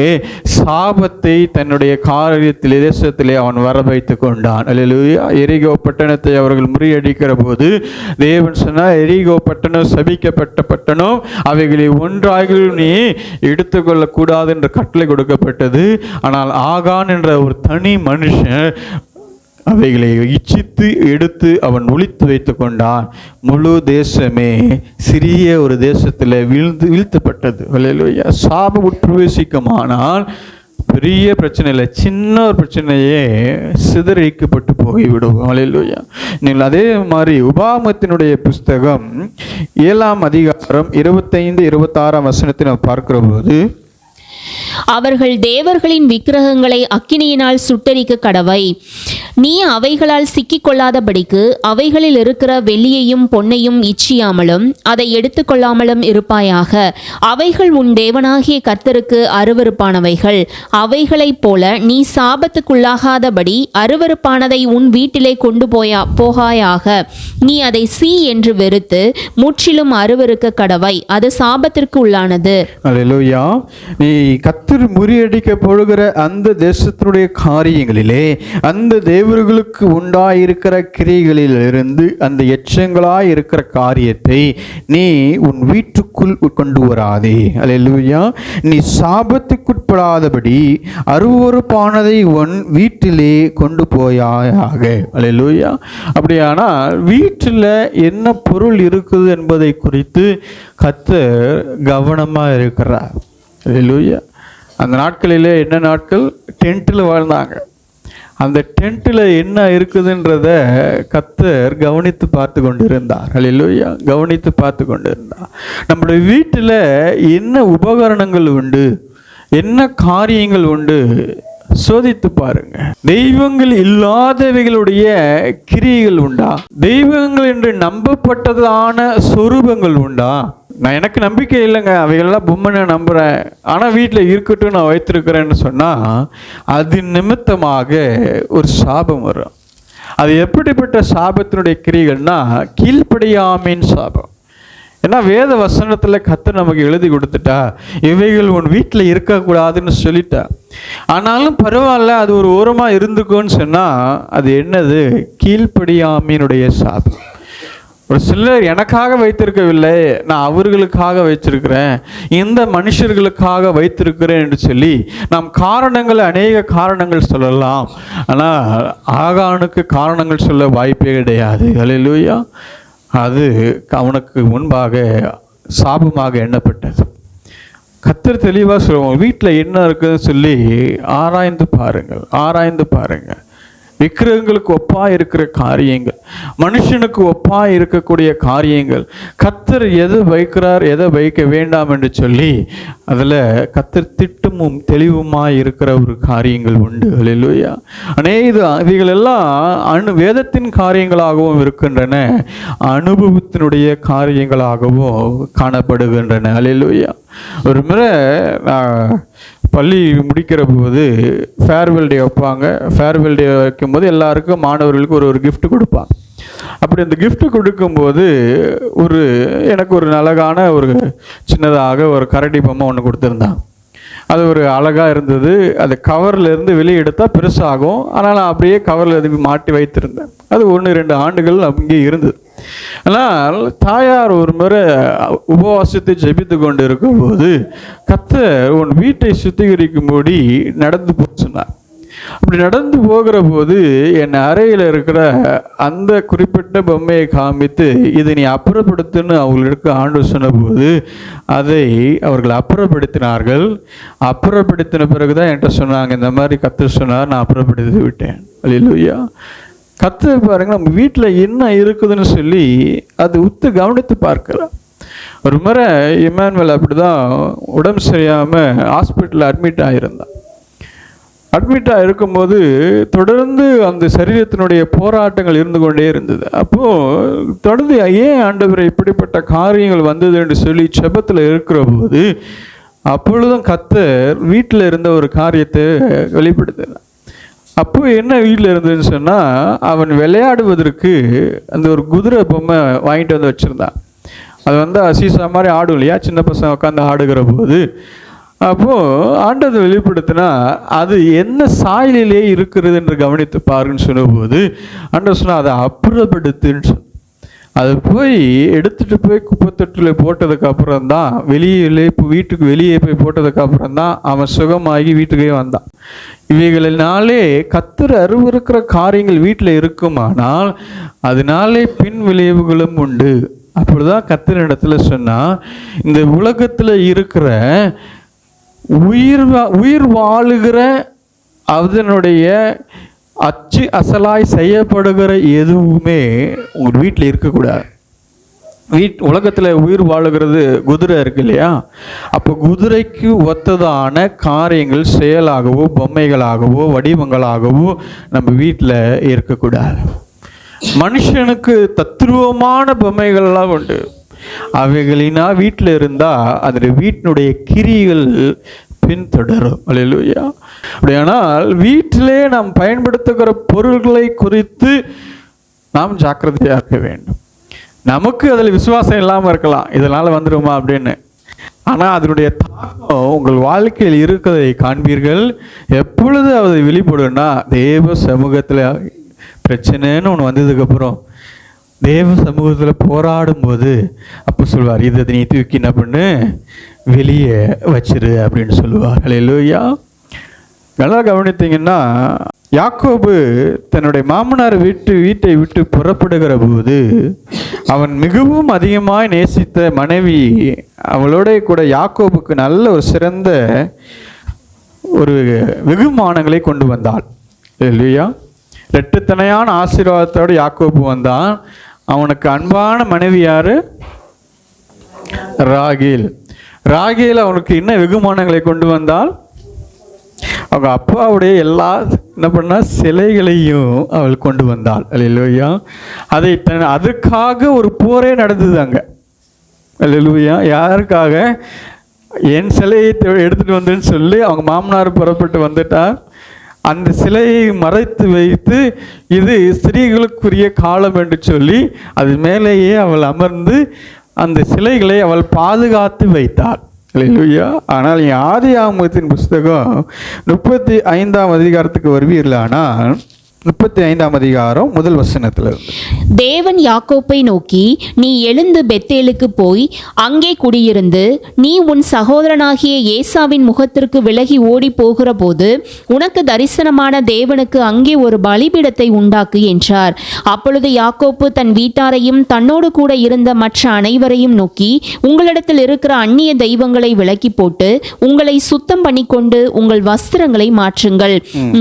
சாபத்தை தன்னுடைய காரியத்தில் தேசத்திலே அவன் வர வைத்து கொண்டான். அல்லேலூயா. எரிகோ பட்டணத்தை அவர்கள் முறியடிக்கிற போது தேவன் சொன்னார், எரிகோ பட்டணம் சபிக்கப்பட்ட பட்டணம், அவைகளை ஒன்றாக நீ எடுத்துக்கொள்ளக்கூடாது என்ற கட்டளை கொடுக்கப்பட்டது. ஆனால் ஆகான் என்ற ஒரு தனி மனுஷன் அவைகளை இச்சித்து எடுத்து அவன் ஒளித்து வைத்து கொண்டான். முழு தேசமே சிறிய ஒரு தேசத்தில் வீழ்த்தப்பட்டது. அல்லேலூயா. சாபம் உட்பிரவேசிக்குமானால் பெரிய பிரச்சனை இல்லை, சின்ன ஒரு பிரச்சனையே சிதறிக்கப்பட்டு போய்விடும். அல்லேலூயா. நீங்கள் அதே மாதிரி உபாகமத்தினுடைய புஸ்தகம் 7ஆம் அதிகாரம் 25-26 வசனத்தை நாம் பார்க்கிற போது,
அவர்கள் தேவர்களின் விக்கிரகங்களை அக்கினியினால் சுட்டெரிக்க கடவை. நீ அவைகளால் சிக்கிக்கொள்ளாதபடிக்கு அவைகளில் இருக்கிற வெள்ளியையும் பொன்னையும் இச்சியாமலும் அதை எடுத்துக்கொள்ளாமலும் இருப்பாயாக. அவைகள் உன் தேவனாகிய கர்த்தருக்கு அருவருப்பானவைகள். அவைகளைப் போல நீ சாபத்துக்குள்ளாகாதபடி அருவருப்பானதை உன் வீட்டிலே கொண்டு போகாயாக. நீ அதை சீ என்று வெறுத்து முற்றிலும் அருவருக்க கடவை. அது சாபத்திற்கு உள்ளானது.
அல்லேலூயா. நீ கர்த்தர் முறியடிக்க போடுகிற அந்த தேசத்தினுடைய காரியங்களிலே, அந்த தேவர்களுக்கு உண்டாயிருக்கிற கிரியைகளிலிருந்து, அந்த எச்சங்களாய் இருக்கிற காரியத்தை நீ உன் வீட்டுக்குள் கொண்டு வராதே. அல்லேலூயா. நீ சாபத்துக்குட்படாதபடி அருவருப்பானதை உன் வீட்டிலே கொண்டு போயாக. அல்லேலூயா. அப்படியானால் வீட்டில் என்ன பொருள் இருக்குது என்பதை குறித்து கர்த்தர் கவனமாக இருக்கிறார். அல்லேலூயா. அந்த நாட்களிலே என்ன நாட்கள்? டென்ட்டில் வாழ்ந்தாங்க. அந்த டென்ட்டில் என்ன இருக்குதுன்றத கர்த்தர் கவனித்து பார்த்து கொண்டிருந்தார். அல்லேலூயா. கவனித்து பார்த்து கொண்டிருந்தார். நம்முடைய வீட்டில் என்ன உபகரணங்கள் உண்டு, என்ன காரியங்கள் உண்டு, சோதித்து பாருங்க. தெய்வங்கள் இல்லாதவைகளுடைய கிரியைகள் உண்டா? தெய்வங்கள் என்று நம்பப்பட்டதான சொரூபங்கள் உண்டா? எனக்கு நம்பிக்கை இல்லைங்க, அவைகள்லாம் பொம்மைன்னு நம்புகிறேன், ஆனால் வீட்டில் இருக்கட்டும் நான் வைத்திருக்கிறேன்னு சொன்னால் அது நிமித்தமாக ஒரு சாபம் வரும். அது எப்படிப்பட்ட சாபத்தினுடைய கிரியைகள்னா கீழ்ப்படியாமையின் சாபம். ஏன்னா வேத வசனத்தில் கர்த்தர் நமக்கு எழுதி கொடுத்துட்டா, இவைகள் உன் வீட்டில் இருக்கக்கூடாதுன்னு சொல்லிட்டா. ஆனாலும் பரவாயில்ல, அது ஒரு ஓரமாக இருந்துக்கோன்னு சொன்னால் அது என்னது? கீழ்ப்படியாமையினுடைய சாபம். ஒரு சிலர் எனக்காக வைத்திருக்கவில்லை, நான் அவர்களுக்காக வைத்திருக்கிறேன், இந்த மனுஷர்களுக்காக வைத்திருக்கிறேன் என்று சொல்லி நாம் காரணங்கள், அநேக காரணங்கள் சொல்லலாம். ஆனால் ஆகானுக்கு காரணங்கள் சொல்ல வாய்ப்பே கிடையாது. அல்லேலூயா. அது அவனுக்கு முன்பாக சாபமாக எண்ணப்பட்டது. கர்த்தர் தெளிவாக சொல்லுவோம், வீட்டில் என்ன இருக்குதுன்னு சொல்லி ஆராய்ந்து பாருங்கள், ஆராய்ந்து பாருங்கள். விக்கிரகங்களுக்கு ஒப்பா இருக்கிற காரியங்கள், மனுஷனுக்கு ஒப்பா இருக்கக்கூடிய காரியங்கள், கர்த்தர் எது வைக்கிறார் எதை வைக்க வேண்டாம் என்று சொல்லி அதில் கர்த்தர் திட்டமும் தெளிவுமாய் இருக்கிற ஒரு காரியங்கள் உண்டு. அல்லேலூயா. இவைகள் எல்லாம் வேதத்தின் காரியங்களாகவும் இருக்கின்றன, அனுபவத்தினுடைய காரியங்களாகவும் காணப்படுகின்றன. அல்லேலூயா. ஒரு முறை பள்ளி முடிக்கிற போது ஃபேர்வெல் டே வைப்பாங்க. ஃபேர்வெல் டே வைக்கும்போது எல்லாருக்கும் மாணவர்களுக்கு ஒரு கிஃப்ட் கொடுப்பாங்க. அப்படி அந்த கிஃப்ட் கொடுக்கும்போது எனக்கு ஒரு அழகான ஒரு சின்னதாக ஒரு கரடி பொம்மை ஒன்று கொடுத்துருந்தாங்க. அது ஒரு அழகாக இருந்தது. அது கவரில் இருந்து வெளியே எடுத்தால் பெருசாகும், ஆனால் நான் அப்படியே கவரில் எதுவும் மாட்டி வைத்திருந்தேன். அது 1-2 ஆண்டுகள் அங்கே இருந்தது. ஆனால் தாயார் ஒரு முறை உபவாசத்தை ஜெபித்து கொண்டு இருக்கும்போது கர்த்தர் உன் வீட்டை சுத்திகரிக்கும்படி நடந்து போச்சுனார். அப்படி நடந்து போகிற போது என் அறையில் இருக்கிற அந்த குறிப்பிட்ட பொம்மையை காமித்து இதை நீ அப்புறப்படுத்துன்னு அவங்களுக்கு ஆண்டவர் சொன்னபோது அதை அவர்கள் அப்புறப்படுத்தினார்கள். அப்புறப்படுத்தின பிறகுதான் என்கிட்ட சொன்னாங்க, இந்த மாதிரி கர்த்தர் சொன்னார், நான் அப்புறப்படுத்தி விட்டேன். அல்லேலூயா. கர்த்தர் பாருங்க, நம்ம வீட்டில் என்ன இருக்குதுன்னு சொல்லி அது உத்து கவனித்து பார்க்கலாம். ஒரு முறை இமானுவேல் அப்படிதான் உடம்பு சரியாமல் ஹாஸ்பிட்டலில் அட்மிட் ஆகியிருந்தான். அட்மிட்டாக இருக்கும்போது தொடர்ந்து அந்த சரீரத்தினுடைய போராட்டங்கள் இருந்து கொண்டே இருந்தது. அப்போது தொடர்ந்து ஏன் ஆண்டவரை இப்படிப்பட்ட காரியங்கள் வந்தது என்று சொல்லி செபத்தில் இருக்கிற போது அப்பொழுதும் கர்த்தர் வீட்டில் இருந்த ஒரு காரியத்தை வெளிப்படுத்தினார். அப்போ என்ன வீட்டில் இருந்ததுன்னு சொன்னால், அவன் விளையாடுவதற்கு அந்த ஒரு குதிரை பொம்மை வாங்கிட்டு வந்து வச்சுருந்தான். அது அசீசா மாதிரி ஆடும் இல்லையா, சின்ன பசங்க உட்காந்து ஆடுகிற போது. அப்போது ஆண்டதை வெளிப்படுத்தினா அது என்ன சாயலிலே இருக்கிறது என்று கவனித்து பாருன்னு சொன்னபோது ஆண்டவர் சொன்னால் அதை அப்புறப்படுத்துன்னு சொன்ன. அது போய் எடுத்துட்டு போய் குப்பை தொட்டில் போட்டதுக்கு அப்புறம் தான் வீட்டுக்கு வெளியே போய் போட்டதுக்கு அப்புறம் தான் அவன் சுகமாகி வீட்டுக்கே வந்தான். இவைகளினாலே கர்த்தர் அருவருக்கிற காரியங்கள் வீட்டில் இருக்குமானால் அதனாலே பின் விளைவுகளும் உண்டு. அப்படிதான் கர்த்தர் இடத்துல சொன்னா, இந்த உலகத்தில் இருக்கிற உயிர் வாழுகிற அதனுடைய அச்சு அசலாய் செய்யப்படுகிற எதுவுமே உங்கள் வீட்டில் இருக்கக்கூடாது. உலகத்தில் உயிர் வாழுகிறது குதிரை இருக்கு இல்லையா? அப்போ குதிரைக்கு ஒத்ததான காரியங்கள் செயலாகவோ பொம்மைகளாகவோ வடிவங்களாகவோ நம்ம வீட்டில் இருக்கக்கூடாது. மனுஷனுக்கு தத்ரூபமான பொம்மைகள்லாம் உண்டு. அவைகளினா வீட்டில் இருந்தால் அதில் வீட்டினுடைய கிரிகள் பின்தொடரும். அல்லேலூயா. அப்படியானால் வீட்டிலே நாம் பயன்படுத்துகிற பொருள்களை குறித்து நாம் ஜாக்கிரதையாக இருக்க வேண்டும். நமக்கு அதில் விசுவாசம் இல்லாமல் இருக்கலாம், இதனால் வந்துடுமா அப்படின்னு. ஆனால் அதனுடைய தாக்கம் உங்கள் வாழ்க்கையில் இருக்கிறதை காண்பீர்கள். எப்பொழுது அதை வெளிப்படும்னா, தேவ சமூகத்தில் பிரச்சனைன்னு ஒன்று வந்ததுக்கப்புறம் தேவ சமூகத்தில் போராடும் போது அப்போ சொல்வார், இதை நீ தூக்கி என்ன பண்ணு, வெளியே வச்சிரு அப்படின்னு சொல்லுவார். அல்லேலூயா. நல்லா கவனித்தீங்கன்னா, யாக்கோபு தன்னுடைய மாமனார் வீட்டை விட்டு புறப்படுகிற போது அவன் மிகவும் அதிகமாய் நேசித்த மனைவி அவளோட கூட யாக்கோபுக்கு நல்ல ஒரு சிறந்த ஒரு வெகுமானங்களை கொண்டு வந்தாள். இல்லையா? இரட்டத்தனையான ஆசீர்வாதத்தோடு யாக்கோபு வந்தான். அவனுக்கு அன்பான மனைவி யாரு? ராகேல் அவனுக்கு என்ன வெகுமானங்களை கொண்டு வந்தால், அவங்க அப்பாவுடைய எல்லா என்ன பண்ணா சிலைகளையும் அவள் கொண்டு வந்தாள். அல்லேலூயா. அதுக்காக ஒரு போரே நடந்தது அங்க. அல்லேலூயா. யாருக்காக? என் சிலையை எடுத்துட்டு வந்தேன்னு சொல்லி அவங்க மாமனார் புறப்பட்டு வந்துட்டார். அந்த சிலையை மறைத்து வைத்து இது ஸ்திரீகளுக்குரிய காலம் என்று சொல்லி அது மேலேயே அவள் அமர்ந்து அந்த சிலைகளை அவள் பாதுகாத்து வைத்தாள். அல்லேலூயா. ஆனால் ஆதியாகமத்தின் புஸ்தகம் 35ஆம் அதிகாரத்துக்கு வருவீர்களானால் 35ஆம் அதிகாரம் முதல் வசனத்தில்
தேவன் யாக்கோப்பை நோக்கி, நீ எழுந்து பெத்தேலுக்கு போய் அங்கே குடியிருந்து நீ உன் சகோதரனாகிய ஏசாவின் முகத்திற்கு விலகி ஓடி போகிற போது உனக்கு தரிசனமான தேவனுக்கு அங்கே ஒரு பலிபீடத்தை உண்டாக்கு என்றார். அப்பொழுது யாக்கோப்பு தன் வீட்டாரையும் தன்னோடு கூட இருந்த மற்ற அனைவரையும் நோக்கி, உங்களிடத்தில் இருக்கிற அந்நிய தெய்வங்களை விலக்கி போட்டு உங்களை சுத்தம் பண்ணிக்கொண்டு உங்கள் வஸ்திரங்களை மாற்றுங்கள்.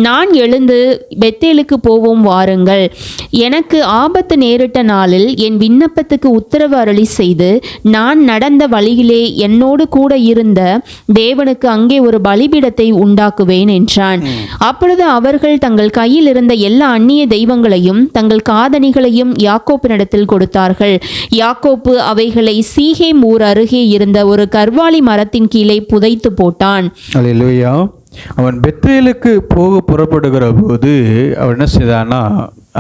நான் எழுந்து பெத்தேலுக்கு போவோம் வாருங்கள். எனக்கு ஆபத்து நேரிட்ட நாளில் என் விண்ணப்பத்துக்கு உத்தரவு அருளி செய்து நான் நடந்த வழியிலே என்னோடு கூட இருந்த தேவனுக்கு அங்கே ஒரு பலிபீடத்தை உண்டாக்குவேன் என்றான். அப்பொழுது அவர்கள் தங்கள் கையில் இருந்த எல்லா அந்நிய தெய்வங்களையும் தங்கள் காதணிகளையும் யாக்கோப்பினிடத்தில் கொடுத்தார்கள். யாக்கோப்பு அவைகளை சீகேம் ஊர் அருகே இருந்த ஒரு கர்வாலி மரத்தின் கீழே புதைத்து போட்டான்.
அல்லேலூயா. அவன் பெத்தேலுக்கு போக புறப்படுகிற போது அவன் என்ன செய்தான்னா,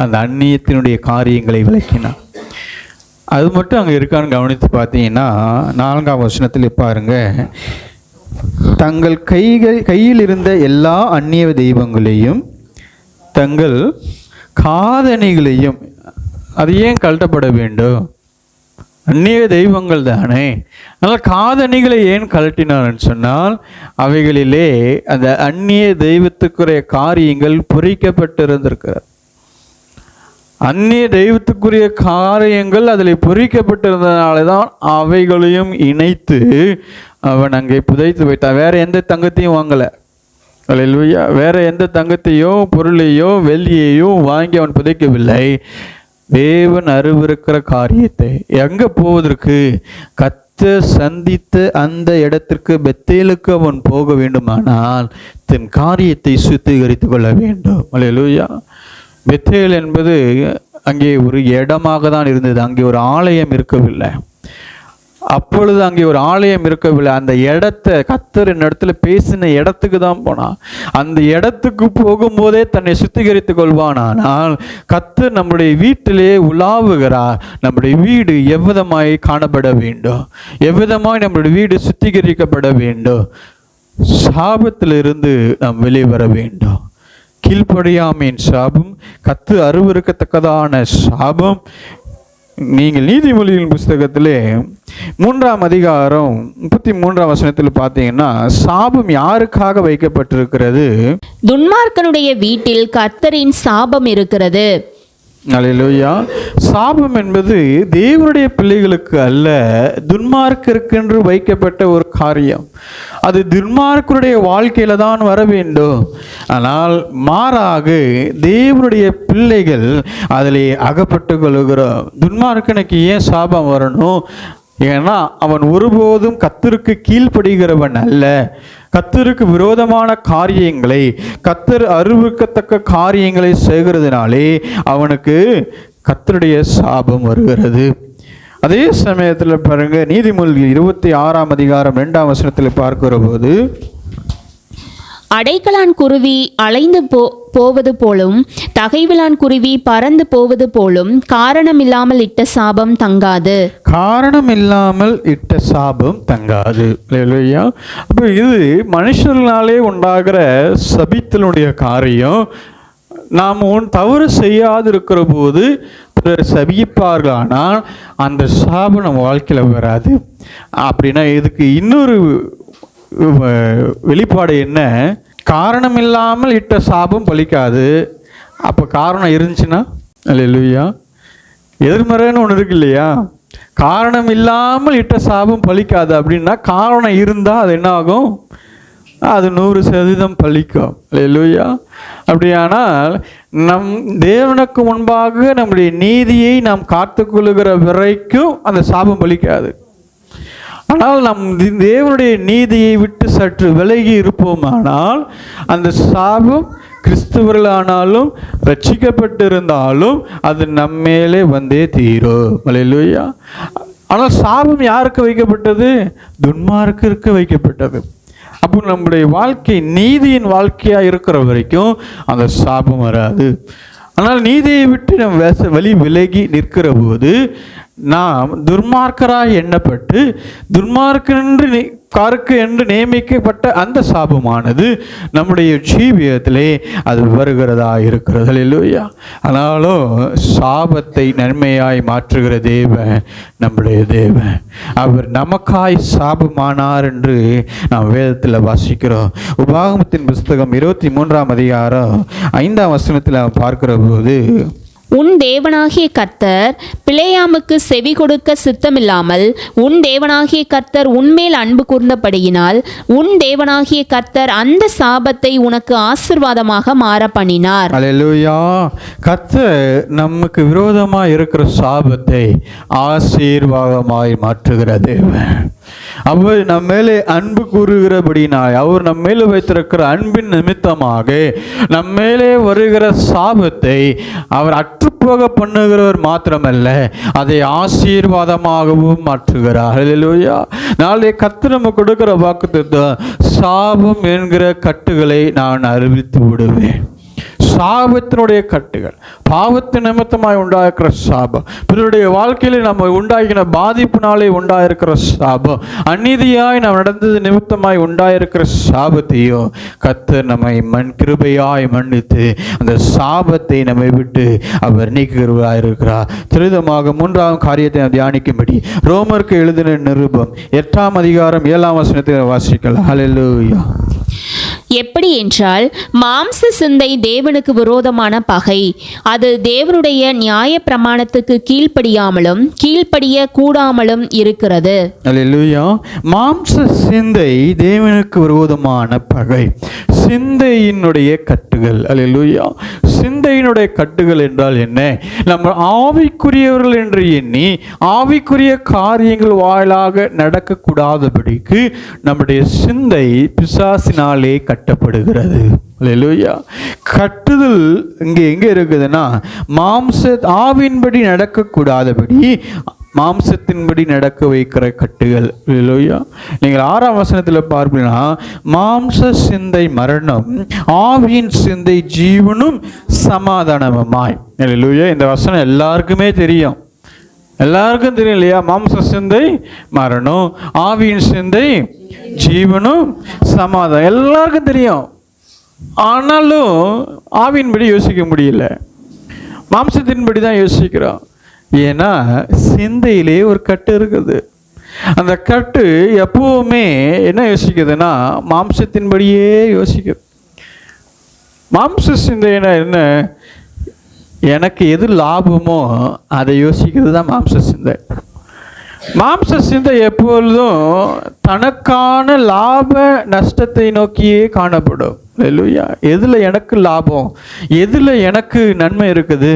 அந்த அந்நியத்தினுடைய காரியங்களை விளக்கினான். அது மட்டும் அங்கே இருக்கான்னு கவனித்து பார்த்தீங்கன்னா 4ஆம் வசனத்தில் பாருங்க, தங்கள் கையில் இருந்த எல்லா அந்நிய தெய்வங்களையும் தங்கள் காதணிகளையும், அது ஏன் கழட்டப்பட வேண்டும்? அந்நிய தெய்வங்கள் தானே. அதனால் காதணிகளை ஏன் கழட்டினார்னு சொன்னால், அவைகளிலே அந்த அந்நிய தெய்வத்துக்குரிய காரியங்கள் பொறிக்கப்பட்டிருந்திருக்கிறது. அந்நிய தெய்வத்துக்குரிய காரியங்கள் அதில் பொறிக்கப்பட்டிருந்ததுனால தான் அவைகளையும் இணைத்து அவன் அங்கே புதைத்து வைத்தான். வேற எந்த தங்கத்தையும் வாங்கலை. அல்லேலூயா. வேற எந்த தங்கத்தையோ பொருளையோ வெள்ளியையோ வாங்கி அவன் புதைக்கவில்லை. தேவன் அருவருக்கிற காரியத்தை எங்கே போவதற்கு கர்த்தர் சந்தித்த அந்த இடத்திற்கு பெத்தேலுக்கு அவன் போக வேண்டுமானால் தன் காரியத்தை சுத்திகரித்து கொள்ள வேண்டும். அல்லேலூயா. பெத்தேல் என்பது அங்கே ஒரு இடமாக தான் இருந்தது. அங்கே ஒரு ஆலயம் இருக்கவில்லை. அப்பொழுது அங்கே ஒரு ஆலயம் இருக்கவில்லை. அந்த இடத்தை கர்த்தர் இடத்துல பேசின இடத்துக்கு தான் போனான். அந்த இடத்துக்கு போகும்போதே தன்னை சுத்திகரித்து கொள்வானால் கர்த்தர் நம்முடைய வீட்டிலே உலாவுகிறார். நம்முடைய வீடு எவ்விதமாய் காணப்பட வேண்டும், எவ்விதமாய் நம்முடைய வீடு சுத்திகரிக்கப்பட வேண்டும். சாபத்திலிருந்து நாம் வெளியே வர வேண்டும். கீழ்ப்படியாமையின் சாபம், கர்த்தர் அருவருக்கத்தக்கதான சாபம், நீங்கள் நீதிமொழியின் புஸ்தகத்திலே 3ஆம் அதிகாரம் 33ஆம் வசனத்தில் பார்த்தீங்கன்னா, சாபம் யாருக்காக வைக்கப்பட்டிருக்கிறது?
துன்மார்க்கனுடைய வீட்டில் கர்த்தரின் சாபம் இருக்கிறது.
அல்லேலூயா. சாபம் என்பது தேவனுடைய பிள்ளைகளுக்கு அல்ல, துன்மார்க்கருக்கென்று வைக்கப்பட்ட ஒரு காரியம். அது துன்மார்க்கருடைய வாழ்க்கையில தான் வர வேண்டும். ஆனால் மாறாக தேவனுடைய பிள்ளைகள் அதிலே அகப்பட்டு கொள்கிறோம். துன்மார்க்கனுக்கு ஏன் சாபம் வரணும்? ஏன்னா அவன் ஒருபோதும் கர்த்தருக்கு கீழ்ப்படுகிறவன் அல்ல. கர்த்தருக்கு விரோதமான காரியங்களை, கர்த்தர் அருவருக்கத்தக்க காரியங்களை செய்கிறதுனாலே அவனுக்கு கர்த்தருடைய சாபம் வருகிறது. அதே சமயத்தில் பாருங்க, நீதிமொழி 26ஆம் அதிகாரம் 2ஆம் வசனத்தில் பார்க்கிற போது,
அடைக்கலான் குருவி அலைந்து போவது போலும் தகைவிலான் குருவி பறந்து போவது போலும் காரணம் இல்லாமல் இட்ட சாபம் தங்காது.
காரணம் இல்லாமல் இட்ட சாபம் தங்காது. இல்லையா? அப்போ இது மனுஷர்களாலே உண்டாகிற சபித்தலுடைய காரியம். நாம் தவறு செய்யாது இருக்கிற போது பிறர் சபிப்பார்களானால் அந்த சாபம் நம்ம வாழ்க்கையில் வராது. அப்படின்னா இதுக்கு இன்னொரு வெளிப்பாடு என்ன? காரணம் இல்லாமல் இட்ட சாபம் பலிக்காது. அப்போ காரணம் இருந்துச்சுன்னா, அல்லேலூயா, எதிர்மறைன்னு ஒன்று இருக்கு இல்லையா? காரணம் இல்லாமல் இட்ட சாபம் பலிக்காது அப்படின்னா, காரணம் இருந்தால் அது என்ன ஆகும்? அது 100% பலிக்கும். அல்லேலூயா. அப்படியானால் நம் தேவனுக்கு முன்பாக நம்முடைய நீதியை நாம் காத்துக்கொள்ளுகிற வரைக்கும் அந்த சாபம் பலிக்காது. ஆனால் நம் தேவனுடைய நீதியை விட்டு சற்று விலகி இருப்போமானால் அந்த சாபம் கிறிஸ்தவர்களானாலும் ரட்சிக்கப்பட்டிருந்தாலும் அது நம்மேலே வந்தே தீரும். அல்லேலூயா. ஆனால் சாபம் யாருக்கு வைக்கப்பட்டது? துன்மார்க்கருக்கு வைக்கப்பட்டது. அப்போ நம்முடைய வாழ்க்கை நீதியின் வாழ்க்கையாக இருக்கிற வரைக்கும் அந்த சாபம் வராது. ஆனால் நீதியை விட்டு நம் வழி விலகி நிற்கிற போது நாம் துன்மார்க்கராய் எண்ணப்பட்டு துன்மார்க்கருக்கு என்று நியமிக்கப்பட்ட அந்த சாபமானது நம்முடைய ஜீவியத்திலே அது வருகிறதா இருக்கிறது. அல்லேலூயா. ஆனாலும் சாபத்தை நன்மையாய் மாற்றுகிற தேவன் நம்முடைய தேவன். அவர் நமக்காய் சாபமானார் என்று நாம் வேதத்தில் வாசிக்கிறோம். உபாகமத்தின் புஸ்தகம் 23ஆம் அதிகாரம் 5ஆம் வசனத்தில் நாம் பார்க்கிற போது,
உன் தேவனாகிய கர்த்தர் பிலேயாமுக்கு செவி கொடுக்க சித்தமில்லாமல் உன் தேவனாகிய கர்த்தர் உன்மேல் அன்பு கூர்ந்தபடியினால் உன் தேவனாகிய கர்த்தர் அந்த சாபத்தை உனக்கு ஆசீர்வாதமாக மாற பண்ணினார்.
அல்லேலூயா. கர்த்தர் நமக்கு விரோதமாக இருக்கிற சாபத்தை ஆசீர்வாதமாய் மாற்றுகிற தேவன். அவர் நம்ம மேலே அன்பு கூறுகிறபடினால், அவர் நம்ம மேலே வைத்திருக்கிற அன்பின் நிமித்தமாக நம்ம மேலே வருகிற சாபத்தை அவர் அற்றுப்போக பண்ணுகிறவர் மாத்திரமல்ல, அதை ஆசீர்வாதமாகவும் மாற்றுகிறார். அல்லேலூயா. நாளை கர்த்தர் நம்ம கொடுக்கிற வாக்குத்தத்தம், சாபம் என்கிற கட்டுகளை நான் அறிவித்து விடுவேன். சாபத்தினுடைய கட்டுகள், பாவத்து நிமித்தமாய் உண்டாயிருக்கிற சாபம், பிறருடைய வாழ்க்கையில நம்ம உண்டாகின பாதிப்பினாலே உண்டாயிருக்கிற சாபம், அநீதியாய் நாம் நடந்தது நிமித்தமாய் உண்டாயிருக்கிற சாபத்தையும் கர்த்தர் நம்மை கிருபையாய் மன்னித்து அந்த சாபத்தை நம்மை விட்டு அவர் நீக்குகிறவராயிருக்கிறார். துரிதமாக 3ஆம் காரியத்தை நாம் தியானிக்கும்படி ரோமருக்கு எழுதின நிருபம் 8ஆம் அதிகாரம் 7ஆம் வசனத்தை வாசிக்கலாம். ஹல்லேலூயா.
எப்படி என்றால், மாம்ச சிந்தை தேவனுக்கு விரோதமான பகை. அது தேவனுடைய நியாய பிரமாணத்துக்கு கீழ்ப்படியாமலும் கீழ்ப்படிய கூடாமலும் இருக்கிறது.
அல்லேலூயா. மாம்ச சிந்தை தேவனுக்கு விரோதமான பகை. சிந்தையினுடைய கட்டுகள். அல்லேலூயா. சிந்தையினுடைய கட்டுகள் என்றால் என்ன? நம்ம ஆவிக்குரியவர்கள் என்று எண்ணி ஆவிக்குரிய காரியங்கள் வாயிலாக நடக்கக்கூடாதபடிக்கு நம்முடைய சிந்தை பிசாசினாலே கட்டப்படுகிறது. அல்லேலூயா. கட்டுதல் இங்கே எங்கே இருக்குதுன்னா, ஆவின்படி நடக்கக்கூடாதபடி மாம்சத்தின்படி நடக்க வைக்கிற கட்டுகள். அல்லேலூயா. நீங்கள் 6ஆம் வசனத்தில் பார்ப்பீங்கன்னா, மாம்ச சிந்தை மரணம், ஆவியின் சிந்தை ஜீவனும் சமாதானமுமாய். அல்லேலூயா. இந்த வசனம் எல்லாருக்குமே தெரியும். எல்லாருக்கும் தெரியும் இல்லையா? மாம்ச சிந்தை மரணம், ஆவியின் சிந்தை ஜீவனும் சமாதானம், எல்லாருக்கும் தெரியும். ஆனாலும் ஆவியின்படி யோசிக்க முடியல, மாம்சத்தின்படி தான் யோசிக்கிறோம். ஏன்னா சிந்தையிலே ஒரு கட்டு இருக்குது. அந்த கட்டு எப்பவுமே என்ன யோசிக்குதுன்னா மாம்சத்தின்படியே யோசிக்குது. மாம்ச சிந்தைனா என்ன? எனக்கு எது லாபமோ அதை யோசிக்கிறது தான் மாம்ச சிந்தை. மாம்ச சிந்தை எப்பொழுதும் தனக்கான லாப நஷ்டத்தை நோக்கியே காணப்படும். அல்லேலூயா. எதில் எனக்கு லாபம், எதில் எனக்கு நன்மை இருக்குது,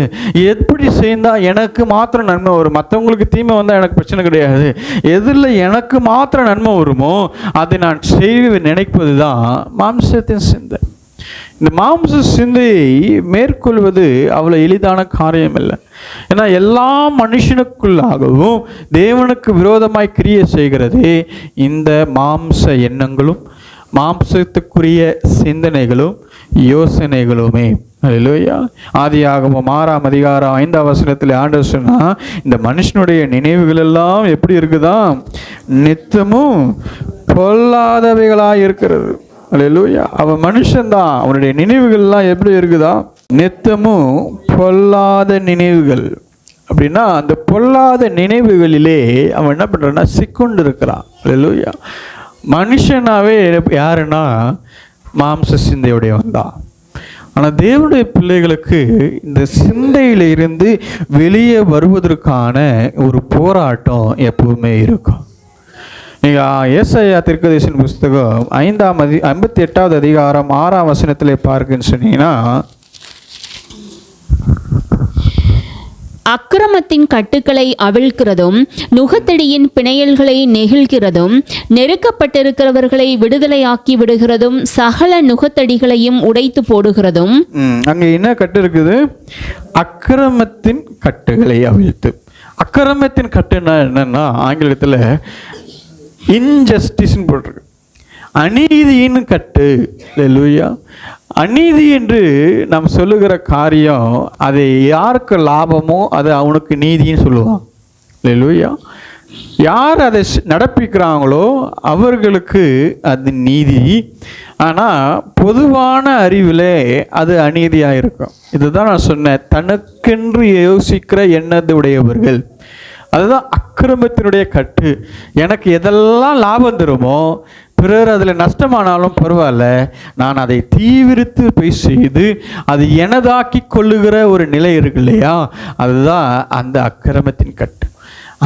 எப்படி செய்தால் எனக்கு மாத்திரம் நன்மை வரும், மற்றவங்களுக்கு தீமை வந்தால் எனக்கு பிரச்சனை கிடையாது, எதில் எனக்கு மாத்திரம் நன்மை வருமோ அதை நான் செய்ய நினைப்பது தான் மாம்சத்தின் சிந்தை. இந்த மாம்ச சிந்தையை மேற்கொள்வது அவ்வளோ எளிதான காரியம் இல்லை. ஏன்னா எல்லா மனுஷனுக்குள்ளாகவும் தேவனுக்கு விரோதமாய் கிரியை செய்கிறதே இந்த மாம்ச எண்ணங்களும் மாம்சத்துக்குரிய சிந்தனைகளும் யோசனைகளுமே. அல்லேலூயா. ஆதியாகமம் 6ஆம் அதிகாரம் 5ஆம் வசனத்தில் ஆண்டவர் சொன்னா, இந்த மனுஷனுடைய நினைவுகள் எல்லாம் எப்படி இருக்குதா? நித்தமும் பொல்லாதவைகளாக இருக்கிறது. அல்லேலூயா. அவன் மனுஷன்தான், அவனுடைய நினைவுகள்லாம் எப்படி இருக்குதா? நித்தமும் பொல்லாத நினைவுகள். அப்படின்னா அந்த பொல்லாத நினைவுகளிலே அவன் என்ன பண்ணுறான்னா சிக்கொண்டு இருக்கிறான். அல்லேலூயா. மனுஷனாவே யாருன்னா மாம்ச சிந்தையுடையவன் தான். ஆனால் தேவனுடைய பிள்ளைகளுக்கு இந்த சிந்தையில இருந்து வெளியே வருவதற்கான ஒரு போராட்டம் எப்பவுமே இருக்கும். நீங்கள் ஏசாயா தீர்க்கதரிசன புஸ்தகம் 58வது அதிகாரம் 6ஆம் வசனத்தில் பார்க்குன்னு சொன்னீங்கன்னா,
அக்கிரமத்தின் கட்டுக்களை அவிழ்க்கிறதும் நுகத்தடியின் பிணையல்களை நெகிழ்கிறதும் நெருக்கப்பட்டிருக்கிறவர்களை விடுதலையாக்கி விடுகிறதும் சகல நுகத்தடிகளையும் உடைத்து போடுகிறதும்.
அங்கே என்ன கட்டு இருக்குது? அக்கிரமத்தின் கட்டுகளை அவிழ்த்து. அக்கிரமத்தின் கட்டுன்னா என்னன்னா ஆங்கிலத்தில் இன்ஜஸ்டிஸ்ன்னு போட்டிருக்கு. அநீதியின் கட்டு. அல்லேலூயா. அநீதி என்று நாம் சொல்லுகிற காரியம் அது யாருக்கு லாபமோ அது அவனுக்கு நீதின்னு சொல்லுவான். அல்லேலூயா. யார் அதை நடப்பிக்கிறாங்களோ அவர்களுக்கு அது நீதி. ஆனால் பொதுவான அறிவிலே அது அநீதியாக இருக்கும். இதுதான் நான் சொன்னேன், தனக்கென்று யோசிக்கிற எண்ணத்துடையவர்கள். அதுதான் அக்கிரமத்தினுடைய கட்டு. எனக்கு எதெல்லாம் லாபம் தருமோ, பிறர் அதில் நஷ்டமானாலும் பரவாயில்ல, நான் அதை தீவிரித்து போய் செய்து அது எனதாக்கி கொள்ளுகிற ஒரு நிலை இருக்கு இல்லையா? அதுதான் அந்த அக்கிரமத்தின் கட்டு.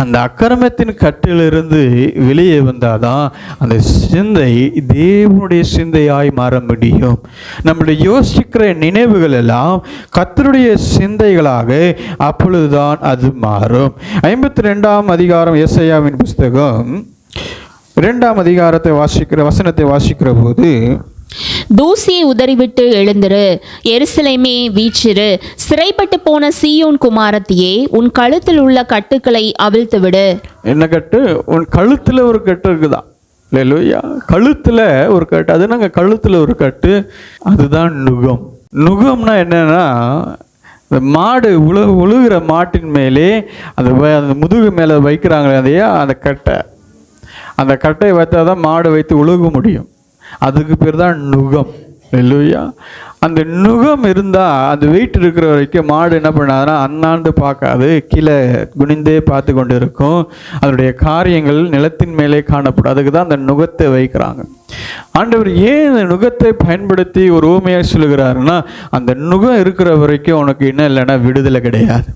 அந்த அக்கிரமத்தின் கட்டிலிருந்து வெளியே வந்தாதான் அந்த சிந்தை தேவனுடைய சிந்தையாய் மாற முடியும். நம்முடைய யோசிக்கிற நினைவுகள் எல்லாம் கர்த்தருடைய சிந்தைகளாக அப்பொழுதுதான் அது மாறும். 52ஆம் அதிகாரம் ஏசாயாவின் புஸ்தகம் 2ஆம் அதிகாரத்தை வசனத்தை வாசிக்கிற போது,
தூசியை உதறிவிட்டு எழுந்திரு, எருசலேமே வீற்றிரு, சிறைப்பட்டு போன சீயோன் குமாரத்தியே, உன் கழுத்தில் உள்ள கட்டுக்களை அவிழ்த்து விடு. என்ன கட்டு? உன் கழுத்தில் ஒரு கட்டு இருக்குதான். அல்லேலூயா. கழுத்தில் ஒரு கட்டு. அது நாங்கள் கழுத்தில் ஒரு கட்டு, அதுதான் நுகம். நுகம்னா என்னன்னா, இந்த மாடு உழுகிற மாட்டின் மேலே அந்த முதுகு மேலே வைக்கிறாங்களே அதையா அந்த கட்டை. அந்த கட்டையை வைத்தா தான் மாடு வைத்து உழுக முடியும். அதுக்கு பேர் தான் நுகம். இல்லையா? அந்த நுகம் இருந்தால் அந்த வெயிட் இருக்கிற வரைக்கும் மாடு என்ன பண்ணாதுன்னா அண்ணாண்டு பார்க்காது, கீழே குனிந்தே பார்த்து கொண்டு இருக்கும். அதனுடைய காரியங்கள் நிலத்தின் மேலே காணப்படும். அதுக்கு தான் அந்த நுகத்தை வைக்கிறாங்க. ஆண்டவர் ஏன் இந்த நுகத்தை பயன்படுத்தி ஒரு ஊமையாக சொல்லுகிறாருன்னா, அந்த நுகம் இருக்கிற வரைக்கும் உனக்கு என்ன இல்லைன்னா விடுதலை கிடையாது.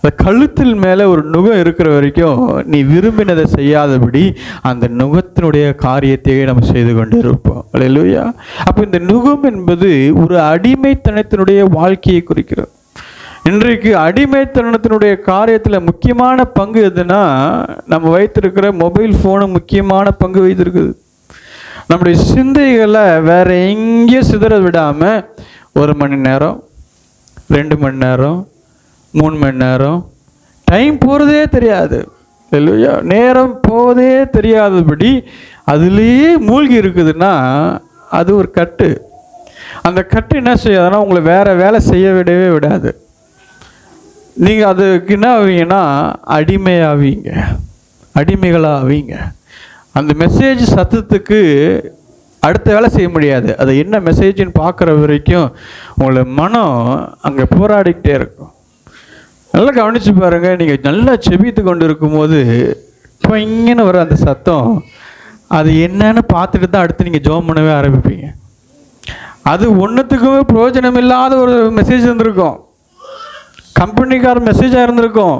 அந்த கழுத்தில் மேலே ஒரு நுகம் இருக்கிற வரைக்கும் நீ விரும்பினதை செய்யாதபடி அந்த நுகத்தினுடைய காரியத்தையே நம்ம செய்து கொண்டு இருப்போம். அல்லேலூயா. அப்போ இந்த நுகம் என்பது ஒரு அடிமைத்தனத்தினுடைய வாழ்க்கையை குறிக்கிறது. இன்றைக்கு அடிமைத்தனத்தினுடைய காரியத்தில் முக்கியமான பங்கு எதுனா, நம்ம வைத்திருக்கிற மொபைல் ஃபோனு முக்கியமான பங்கு வைத்திருக்குது. நம்முடைய சிந்தைகளை வேற எங்கேயும் சிதற விடாமல் 1 மணி நேரம், 2 மணி நேரம், 3 மணி நேரம் டைம் போகிறதே தெரியாது. இல்லையா? நேரம் போவதே தெரியாதபடி அதுலேயே மூழ்கி இருக்குதுன்னா அது ஒரு கட்டு. அந்த கட்டு என்ன செய்யாதுன்னா உங்களை வேறு வேலை செய்ய விடவே விடாது. நீங்கள் அதுக்கு என்ன ஆவீங்கன்னா அடிமைகளாக ஆவீங்க. அந்த மெசேஜ் சத்தத்துக்கு அடுத்த வேலை செய்ய முடியாது. அது என்ன மெசேஜ்னு பார்க்குற வரைக்கும் உங்களை மனம் அங்கே போராடிக்கிட்டே இருக்கும்.
நல்லா கவனித்து பாருங்கள். நீங்கள் நல்லா செபித்து கொண்டு இருக்கும்போது இப்போ இங்கேன்னு வர அந்த சத்தம், அது என்னன்னு பார்த்துட்டு தான் அடுத்து நீங்கள் ஜெபம் பண்ணவே ஆரம்பிப்பீங்க. அது ஒன்றுத்துக்குமே பிரயோஜனம் இல்லாத ஒரு மெசேஜ் இருந்திருக்கும், கம்பெனிக்கார மெசேஜாக இருந்திருக்கும்.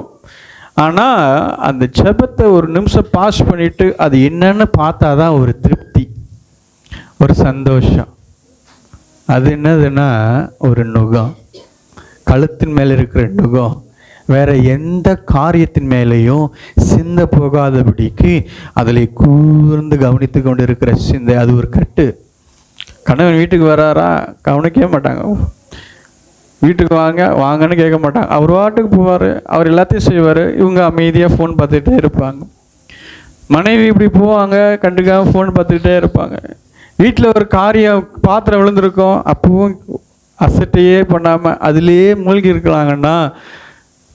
ஆனால் அந்த ஜெபத்தை ஒரு நிமிஷம் பாஸ் பண்ணிவிட்டு அது என்னன்னு பார்த்தா தான் ஒரு திருப்தி, ஒரு சந்தோஷம். அது என்னதுன்னா ஒரு நுகம், கழுத்தின் மேலே இருக்கிற நுகம், வேற எந்த காரியத்தின் மேலேயும் சிந்த போகாதபடிக்கு அதில் கூர்ந்து கவனித்து கொண்டு இருக்கிற சிந்தை. அது ஒரு கட்டு. கணவன் வீட்டுக்கு வராரா, கவனிக்கவே மாட்டாங்க. வீட்டுக்கு வாங்கன்னு கேட்க மாட்டாங்க. அவர் வாட்டுக்கு போவார், அவர் எல்லாத்தையும் செய்வார். இவங்க அமைதியாக ஃபோன் பார்த்துக்கிட்டே இருப்பாங்க. மனைவி இப்படி போவாங்க, கண்டுக்காம ஃபோன் பார்த்துக்கிட்டே இருப்பாங்க. வீட்டில் ஒரு காரியம் பாத்திரம் விழுந்திருக்கும், அப்பவும் அசட்டையே பண்ணாமல் அதிலேயே மூழ்கி இருக்கலாங்கன்னா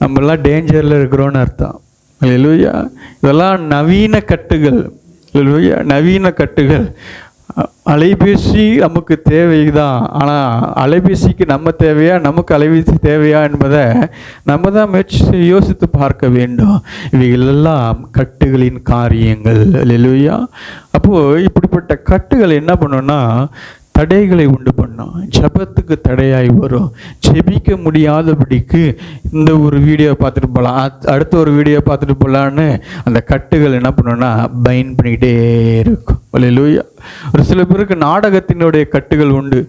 நம்மளாம் டேஞ்சரில் இருக்கிறோன்னு அர்த்தம். அல்லேலூயா. இதெல்லாம் நவீன கட்டுகள். அல்லேலூயா, நவீன கட்டுகள். அலைபேசி நமக்கு தேவைதான், ஆனால் அலைபேசிக்கு நம்ம தேவையா, நமக்கு அலைபேசி தேவையா என்பதை நம்ம தான் முயற்சி யோசித்து பார்க்க வேண்டும். இவைகளெல்லாம் கட்டுகளின் காரியங்கள். அல்லேலூயா. அப்போது இப்படிப்பட்ட கட்டுகள் என்ன பண்ணோன்னா தடைகளை உண்டு பண்ணோம். ஜெபத்துக்கு தடையாய் வரும். ஜெபிக்க முடியாதபடிக்கு இந்த ஒரு வீடியோ பார்த்துட்டு போகலாம், அடுத்த ஒரு வீடியோ பார்த்துட்டு போகலான்னு அந்த கட்டுகள் என்ன பண்ணோன்னா பைண்ட் பண்ணிக்கிட்டே இருக்கும். அல்லேலூயா. ஒரு சில பேருக்கு நாடகத்தினுடைய கட்டுகள் உண்டு.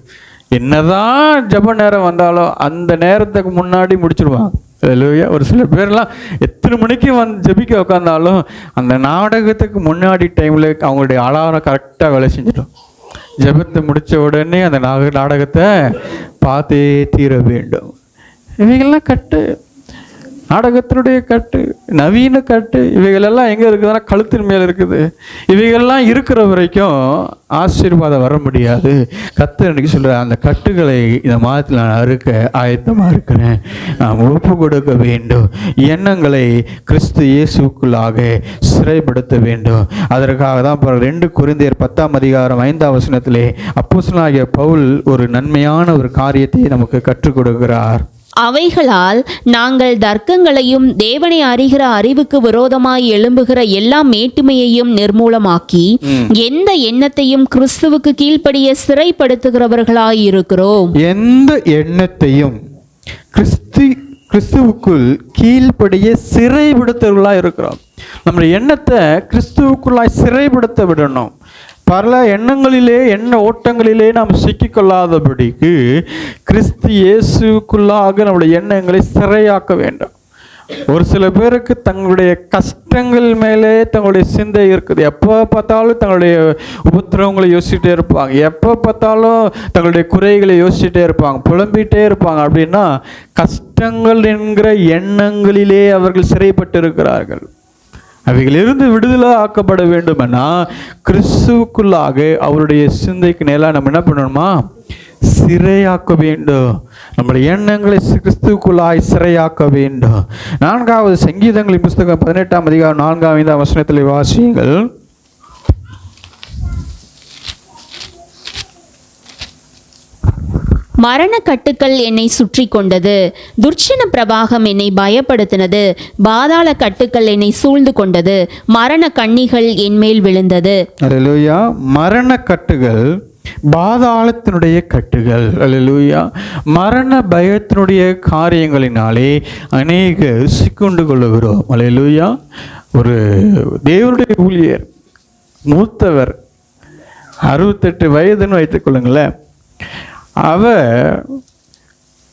என்னதான் ஜெப நேரம் வந்தாலும் அந்த நேரத்துக்கு முன்னாடி முடிச்சிருவாங்க. அல்லேலூயா. ஒரு சில பேர்லாம் எத்தனை மணிக்கு ஜெபிக்க உட்காந்தாலும் அந்த நாடகத்துக்கு முன்னாடி டைமில் அவங்களுடைய அலாரம் கரெக்டாக வேலை செஞ்சிடும். ஜெபத்தை முடித்த உடனே அந்த நாடகத்தை பார்த்தே தீர வேண்டும். இவைகள்லாம் கட்டு, நாடகத்தினுடைய கட்டு, நவீன கட்டு. இவைகளெல்லாம் எங்கே இருக்குதுன்னா கழுத்தின் மேலே இருக்குது. இவைகள்லாம் இருக்கிற வரைக்கும் ஆசீர்வாதம் வர முடியாது. கர்த்தர் எனக்கு சொல்கிற அந்த கட்டுகளை இந்த மாதத்தில் நான் அறுக்க ஆயத்தமாக இருக்கிறேன். நாம் ஒப்பு கொடுக்க வேண்டும். எண்ணங்களை கிறிஸ்து இயேசுக்குள்ளாக சிறைப்படுத்த வேண்டும். அதற்காக தான் 2 கொரிந்தியர் 10:5 அப்போஸ்தலனாகிய பவுல் ஒரு நன்மையான ஒரு காரியத்தை நமக்கு கற்றுக் கொடுக்கிறார்.
அவைகளால் நாங்கள் தர்க்கங்களையும் தேவனை அறிகிற அறிவுக்கு விரோதமாய் எழும்புகிற எல்லா மேட்டுமையையும் நிர்மூலமாக்கி எந்த எண்ணத்தையும் கிறிஸ்துவுக்கு கீழ்ப்படிய சிறைப்படுத்துகிறவர்களாய் இருக்கிறோம்.
எந்த எண்ணத்தையும் கிறிஸ்துவுக்குள் கீழ்ப்படிய சிறைப்படுத்துவர்களாய் இருக்கிறோம். நம்முடைய எண்ணத்தை கிறிஸ்துவுக்குள்ளாய் சிறைப்படுத்த விடணும். பல எண்ணங்களிலே, எண்ண ஓட்டங்களிலே நாம் சிக்கிக்கொள்ளாதபடிக்கு கிறிஸ்து இயேசுக்குள்ளாக நம்முடைய எண்ணங்களை சிறையாக்க வேண்டும். ஒரு சில பேருக்கு தங்களுடைய கஷ்டங்கள் மேலே தங்களுடைய சிந்தை இருக்குது. எப்போ பார்த்தாலும் தங்களுடைய உபத்திரவங்களை யோசிச்சுட்டே இருப்பாங்க, எப்போ பார்த்தாலும் தங்களுடைய குறைகளை யோசிச்சுட்டே இருப்பாங்க, புலம்பிகிட்டே இருப்பாங்க. அப்படின்னா கஷ்டங்கள் என்கிற எண்ணங்களிலே அவர்கள் சிறைப்பட்டு இருக்கிறார்கள். அவைகளிலிருந்து விடுதலை ஆக்கப்பட வேண்டுமென்னா கிறிஸ்துவுக்குள்ளாக அவருடைய சிந்தைக்கு நேராக நம்ம என்ன பண்ணணுமா, சிறையாக்க வேண்டும். நம்முடைய எண்ணங்களை கிறிஸ்துவுக்குள்ளாய் சிறையாக்க வேண்டும். 4வது சங்கீதங்களின் புஸ்தகம் 18:4-5 வாசியுங்கள்.
மரண கட்டுக்கள் என்னை சுற்றி கொண்டது, துர்ச்சன பிரவாகம் என்னை பயப்படுத்தினது, பாதாள கட்டுக்கள் என்னை சூழ்ந்து கொண்டது, மரண கண்ணிகள் என்மேல் விழுந்தது.
அல்லேலூயா. மரண கட்டுகள், பாதாளத்தினுடைய கட்டுகள். அல்லேலூயா. மரண பயத்தினுடைய காரியங்களினாலே அநேகர் சிக்குண்டு கொள்ளுகிறோம். அல்லேலூயா. ஒரு தேவனுடைய ஊழியர், மூத்தவர், 68 வயதுன்னு வைத்துக் கொள்ளுங்களேன். அவர்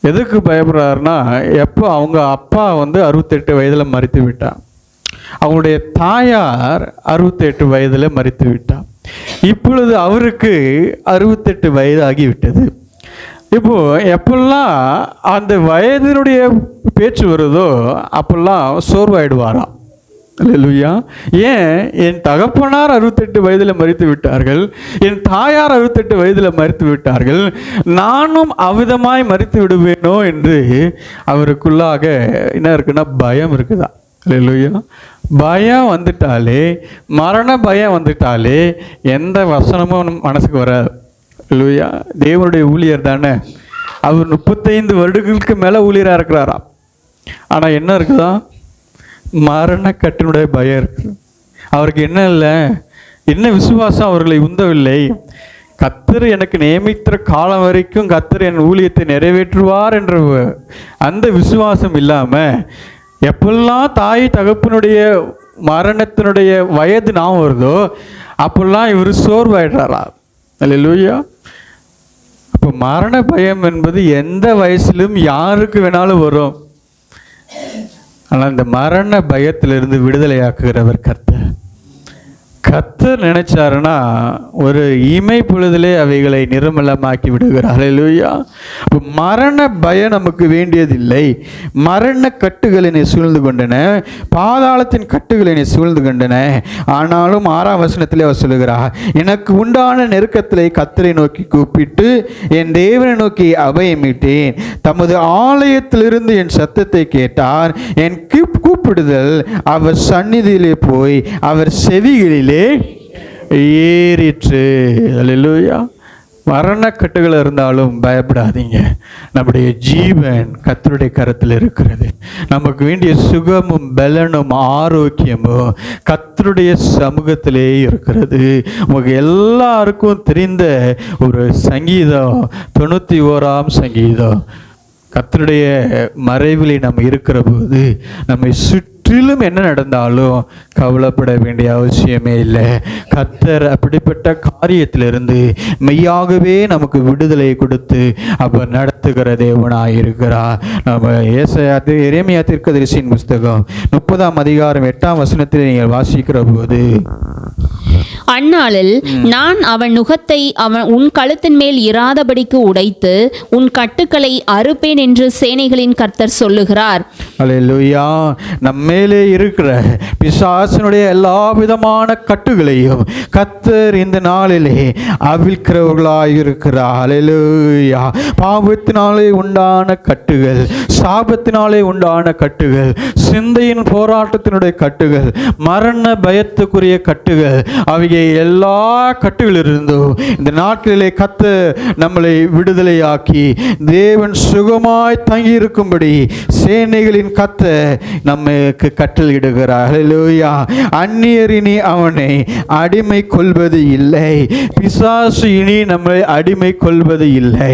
எதுக்கு பயப்படுறாருன்னா, எப்போ அவங்க அப்பா 68 வயதில் மரித்து விட்டார், அவங்களுடைய தாயார் 68 வயதில் மரித்து விட்டார். இப்பொழுது அவருக்கு 68 வயது ஆகிவிட்டது. இப்போ எப்பெல்லாம் அந்த வயதினுடைய பேச்சு வருதோ அப்பெல்லாம் சோர்வாயிடுவாராம். அல்லேலூயா. ஏன், என் தகப்பனார் 68 வயதில் மரித்து விட்டார்கள், என் தாயார் 68 வயதில் மரித்து விட்டார்கள், நானும் அவ்விதமாய் மரித்து விடுவேனோ என்று அவருக்குள்ளாக என்ன இருக்குன்னா பயம் இருக்குதா. அல்லேலூயா. பயம் வந்துட்டாலே, மரண பயம் வந்துட்டாலே எந்த வசனமும் மனசுக்கு வராது. அல்லேலூயா. தேவனுடைய ஊழியர் தானே அவர். 35 வருடங்களுக்கு மேலே ஊழியராக இருக்கிறாராம். ஆனால் என்ன இருக்குதா? மரண கட்டினுடைய பயம் இருக்கு. அவருக்கு என்ன இல்லை, என்ன விசுவாசம் அவர்களை உந்தவில்லை. கர்த்தர் எனக்கு நியமித்த காலம் வரைக்கும் கர்த்தர் என் ஊழியத்தை நிறைவேற்றுவார் என்ற அந்த விசுவாசம் இல்லாமல் எப்பெல்லாம் தாய் தகப்பனுடைய மரணத்தினுடைய வயது நாம் வருதோ அப்பெல்லாம் இவர் சோர்வாயிடுறாரா? அல்லேலூயா. அப்போ மரண பயம் என்பது எந்த வயசிலும் யாருக்கு வேணாலும் வரும். ஆனால் இந்த மரண பயத்திலிருந்து விடுதலையாக்குகிறவர் கர்த்தர். கர்த்தர் நினைச்சாருன்னா ஒரு இமை பொழுதிலே அவைகளை நிர்மலமாக்கி விடுகிறார். அல்லேலூயா. அப்போ மரண பயம் நமக்கு வேண்டியதில்லை. மரண கட்டுகள் என்னை சூழ்ந்து கொண்டன, பாதாளத்தின் கட்டுகள் என்னை சூழ்ந்து கொண்டன. ஆனாலும் 6ஆம் வசனத்திலே அவர் சொல்லுகிறார், எனக்கு உண்டான நெருக்கத்திலே கர்த்தரை நோக்கி கூப்பிட்டு என் தேவனை நோக்கி அபயமிட்டேன். தமது ஆலயத்திலிருந்து என் சத்தத்தை கேட்டார். என் கூப்பிடுதல் அவர் சந்நிதியிலே போய் அவர் செவிகளிலே ஏறிற்று. அல்லேலூயா. மரணக்கட்டுகள் இருந்தாலும் பயப்படாதீங்க. நம்முடைய ஜீவன் கர்த்தருடைய கரத்தில் இருக்கிறது. நமக்கு வேண்டிய சுகமும் பலனும் ஆரோக்கியமும் கர்த்தருடைய சமூகத்திலே இருக்கிறது. உங்களுக்கு எல்லாருக்கும் தெரிந்த ஒரு சங்கீதம், 91ஆம் சங்கீதம். கர்த்தருடைய மறைவிலே நம்ம இருக்கிற போது நம்மை சுற்றிலும் என்ன நடந்தாலும் கவலைப்பட வேண்டிய அவசியமே இல்லை. கர்த்தர் அப்படிப்பட்ட காரியத்திலிருந்து மெய்யாகவே நமக்கு விடுதலை கொடுத்து அவர் நடத்துகிற தேவனாயிருக்கிறார். நம்ம எரேமியா தீர்க்கதரிசியின் புஸ்தகம் 30ஆம் அதிகாரம் 8ஆம் வசனத்தில் நீங்கள் வாசிக்கிற போது,
அந்நாளில் நான் அவன் நுகத்தை அவன் உன் கழுத்தின் மேல் இராதபடிக்கு உடைத்து உன் கட்டுக்களை அறுப்பேன் என்று சேனைகளின் கர்த்தர் சொல்லுகிறார்.
அல்லேலூயா. நம்மேலே இருக்கிற பிசாசினுடைய எல்லா விதமான கட்டுகளையும் கர்த்தர் இந்த நாளிலே அவிழ்க்கிறவர்களாயிருக்கிறார். அல்லேலூயா. பாவத்தினாலே உண்டான கட்டுகள், சாபத்தினாலே உண்டான கட்டுகள், சிந்தையின் போராட்டத்தினுடைய கட்டுகள், மரண பயத்துக்குரிய கட்டுகள், அவைகள் எல்லா கட்டுகளிலிருந்தும் இந்த நாட்களிலே கர்த்தர் நம்மளை விடுதலையாக்கி தேவன் சுகமாய் தங்கி இருக்கும்படி சேனைகளின் கர்த்தர் நமக்கு கட்டளையிடுகிறார். அல்லேலூயா. அந்நியர் இனி அவனை அடிமை கொள்வது இல்லை, பிசாசு இனி நம்மை அடிமை கொள்வது இல்லை.